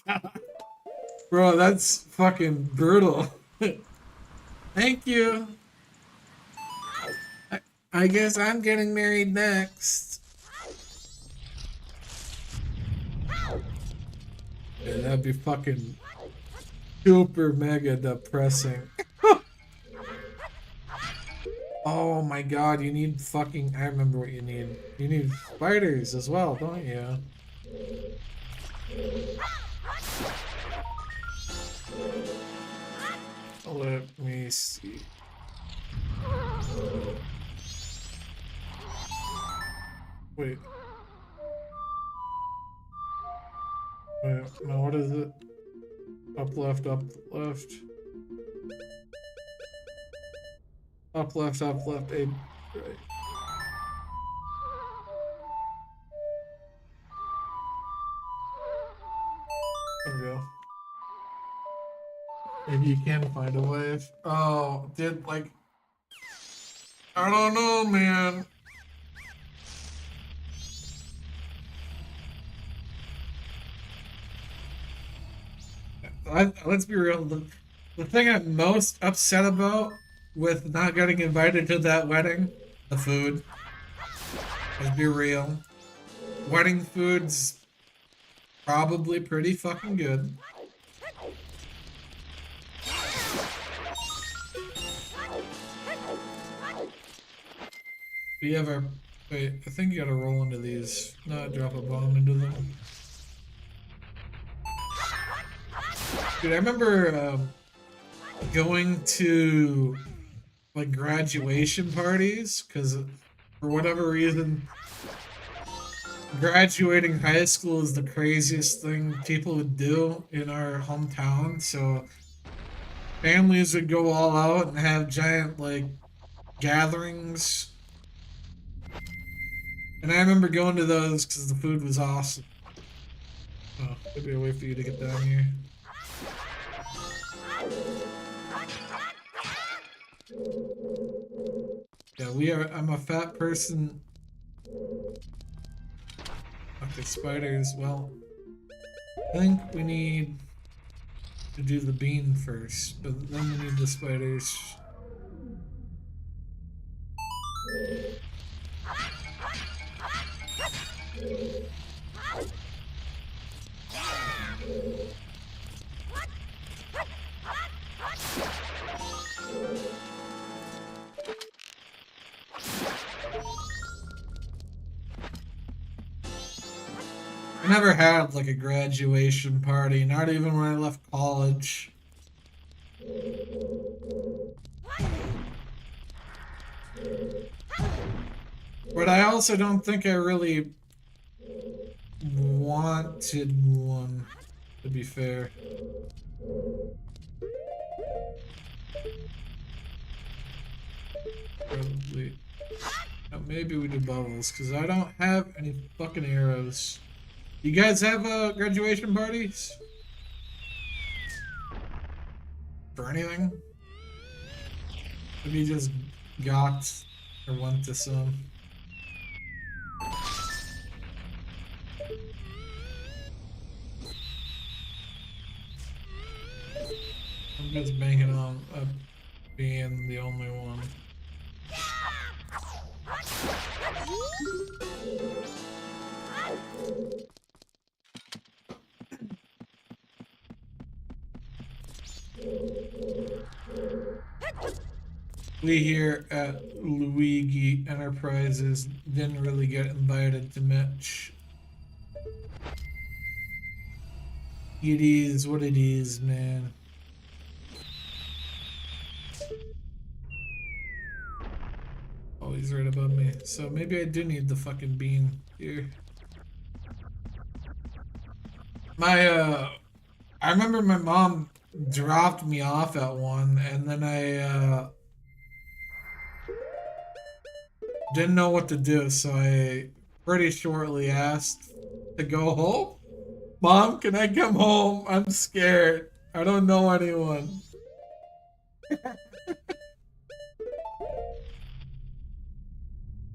god. Bro, that's fucking brutal. Thank you. I guess I'm getting married next. Yeah, that'd be fucking super mega depressing. Oh my god, you need fucking... I remember what you need. You need spiders as well, don't you? Let me see. Wait. Wait, no, what is it? Up, left, up, left. Up, left, A, right. There we go. Maybe you can find a wave. Oh, I don't know, man. Let's be real. The thing I'm most upset about with not getting invited to that wedding, the food. Let's be real. Wedding food's probably pretty fucking good. Do you ever... Wait, I think you gotta roll into these, not drop a bomb into them. Dude, I remember going to like graduation parties because for whatever reason, graduating high school is the craziest thing people would do in our hometown. So families would go all out and have giant like gatherings. And I remember going to those because the food was awesome. Oh, maybe a way for you to get down here. Yeah, I'm a fat person. Okay, spiders. Well, I think we need to do the bean first, but then we need the spiders. I never had like a graduation party, not even when I left college. But I also don't think I really wanted one, to be fair. Probably. No, maybe we do bubbles, because I don't have any fucking arrows. You guys have graduation parties? For anything? Have you just got or went to some? I'm just banking on being the only one. We here at Luigi Enterprises didn't really get invited to much. It is what it is, man. Oh, he's right above me. So maybe I do need the fucking bean here. I remember my mom dropped me off at one, and then I didn't know what to do, so I pretty shortly asked to go home. Mom, can I come home? I'm scared. I don't know anyone.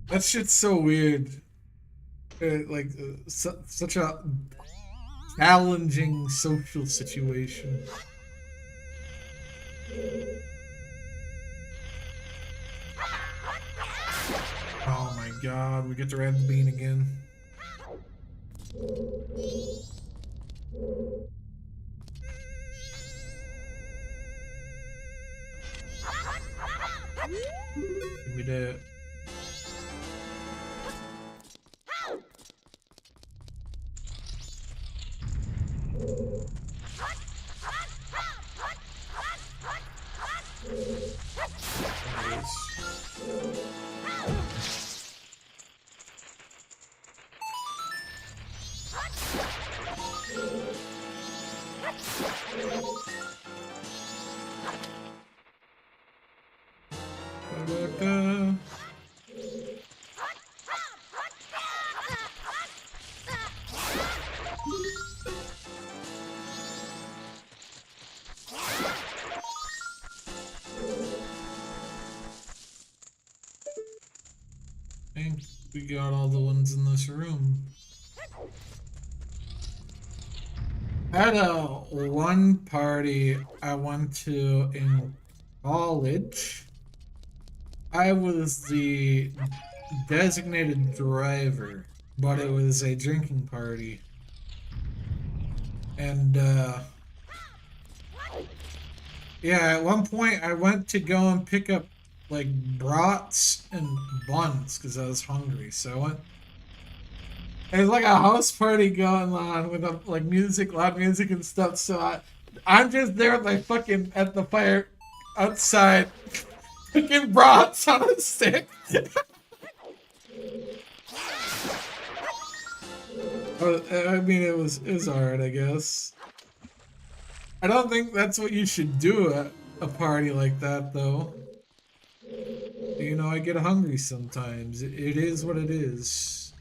That shit's so weird. Such a challenging social situation. Oh my god, we get to ride the bean again. Give me that. I think we got all the ones in this room. At one party I went to in college, I was the designated driver, but it was a drinking party. And yeah, at one point I went to go and pick up like brats and buns because I was hungry. So I went. There's like a house party going on with like music, loud music and stuff. So I'm just there with my fucking at the fire outside, fucking brats on a stick. I mean, it was alright, I guess. I don't think that's what you should do at a party like that, though. You know, I get hungry sometimes. It is what it is.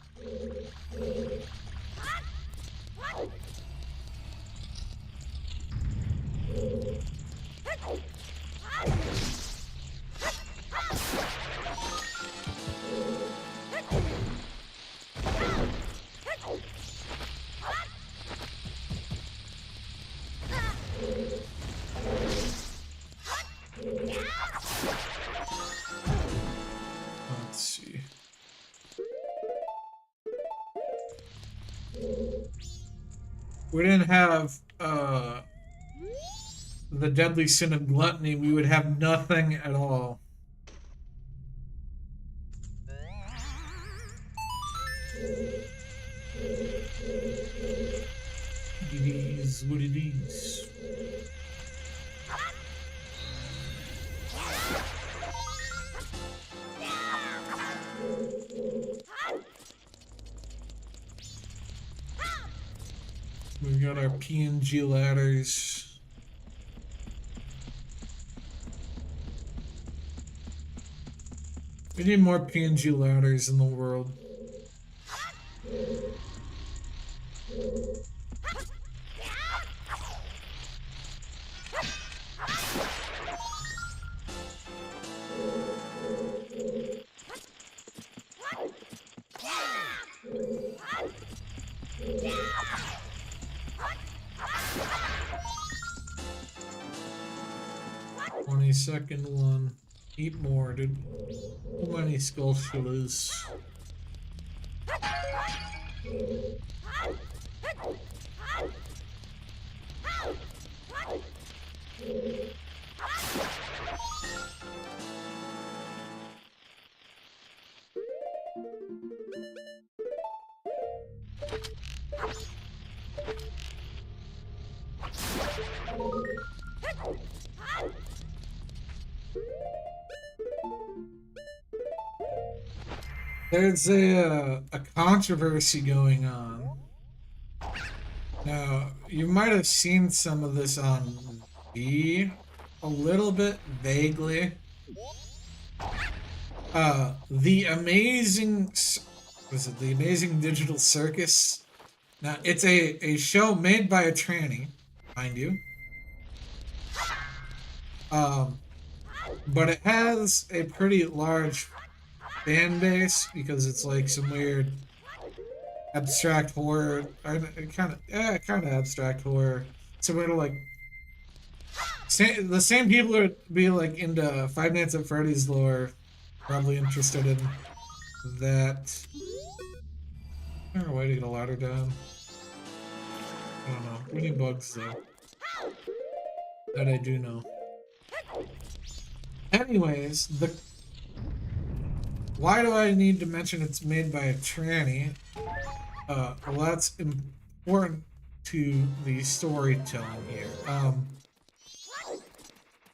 Let's see. We didn't have the deadly sin of gluttony, we would have nothing at all. It is what it is. We've got our PNG ladders. We need more PNG ladders in the world. Second one. Eat more, dude. How many skulls to lose? There's a controversy going on. Now, you might have seen some of this on V, a little bit vaguely. The Amazing, was it The Amazing Digital Circus? Now, it's a show made by a tranny, mind you. But it has a pretty large fan base because it's like some weird abstract horror, kind of abstract horror. Similar to like the same people who would be like into Five Nights at Freddy's lore, probably interested in that. I don't know a way to get a ladder down. I don't know. We need bugs though. That I do know. Anyways, why do I need to mention it's made by a tranny? Well, that's important to the storytelling here.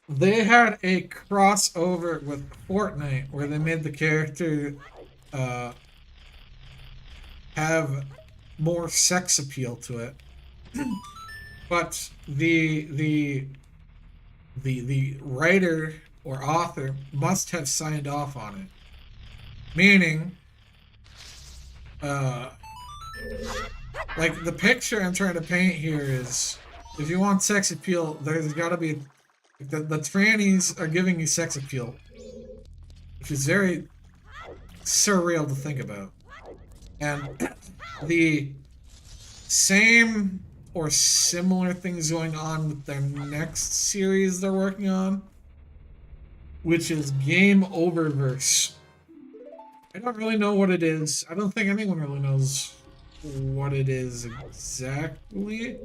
They had a crossover with Fortnite where they made the character have more sex appeal to it, but the writer or author must have signed off on it. Meaning, like the picture I'm trying to paint here is, if you want sex appeal, there's got to be the trannies are giving you sex appeal, which is very surreal to think about. And the same or similar things going on with their next series they're working on, which is Game Oververse. I don't really know what it is. I don't think anyone really knows what it is exactly.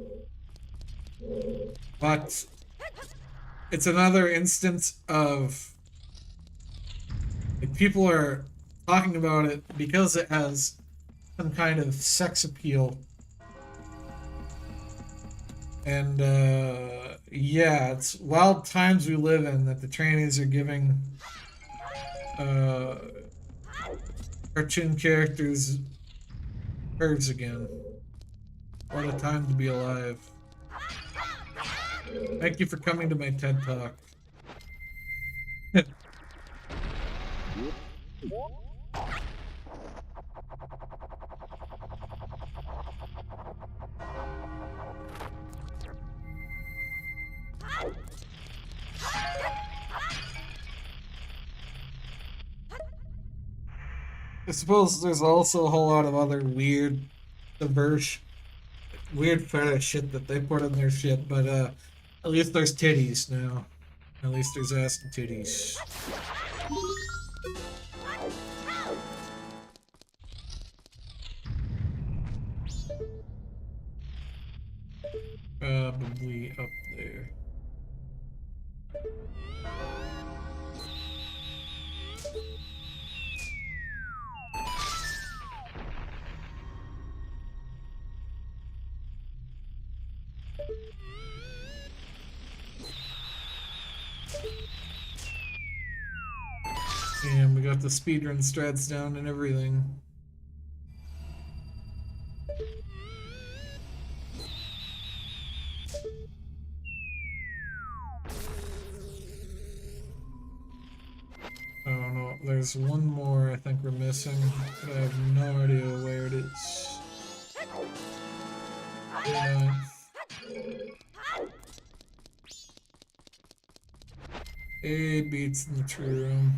But it's another instance of like, people are talking about it because it has some kind of sex appeal. And yeah, it's wild times we live in that the trannies are giving uh, cartoon characters curves again. What a time to be alive. Thank you for coming to my TED Talk. I suppose there's also a whole lot of other weird, diverse, weird fetish shit that they put in their shit, but at least there's titties now. At least there's ass and titties. Probably up there. And we got the speedrun strats down and everything. Oh no, there's one more I think we're missing, but I have no idea where it is. Yeah. A beats in the tree room.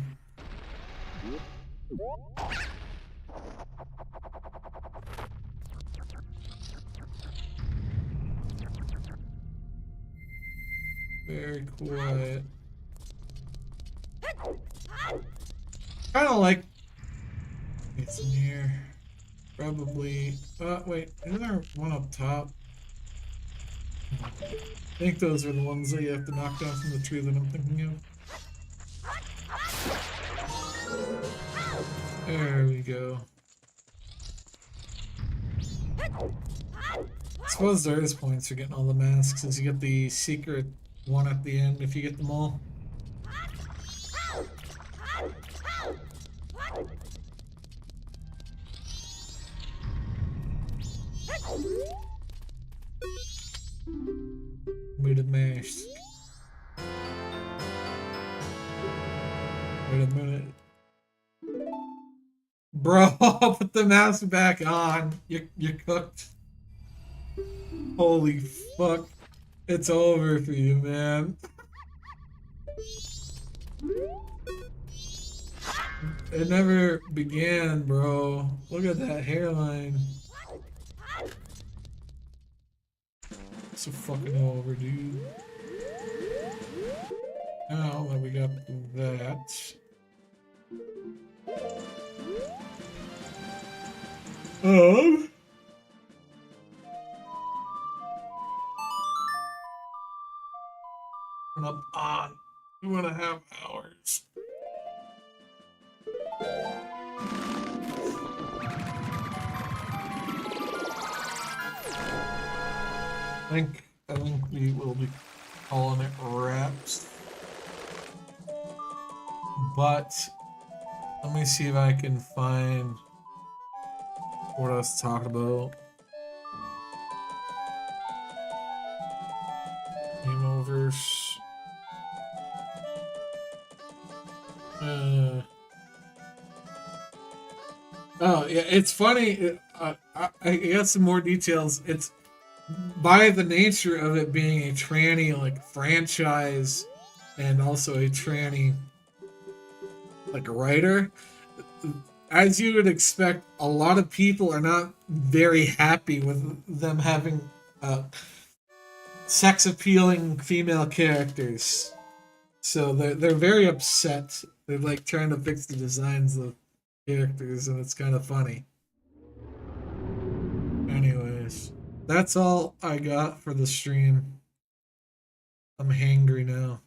Very quiet. Kind of like it's in here. Probably. Wait, isn't there one up top? I think those are the ones that you have to knock down from the tree that I'm thinking of. There we go. I suppose there is points for getting all the masks, as you get the secret one at the end if you get them all. Wait a mask. Wait a minute. Bro, put the mask back on. You're cooked. Holy fuck. It's over for you, man. It never began, bro. Look at that hairline. So fucking over, dude. Now that we got that. Coming up on 2.5 hours. I think we will be calling it wraps. But let me see if I can find what I was talking about. Game overs. Oh yeah, it's funny. I got some more details. It's by the nature of it being a tranny like franchise, and also a tranny like writer. As you would expect, a lot of people are not very happy with them having sex appealing female characters. So they're very upset. They're like trying to fix the designs of characters, and it's kind of funny. Anyways, that's all I got for the stream. I'm hangry now.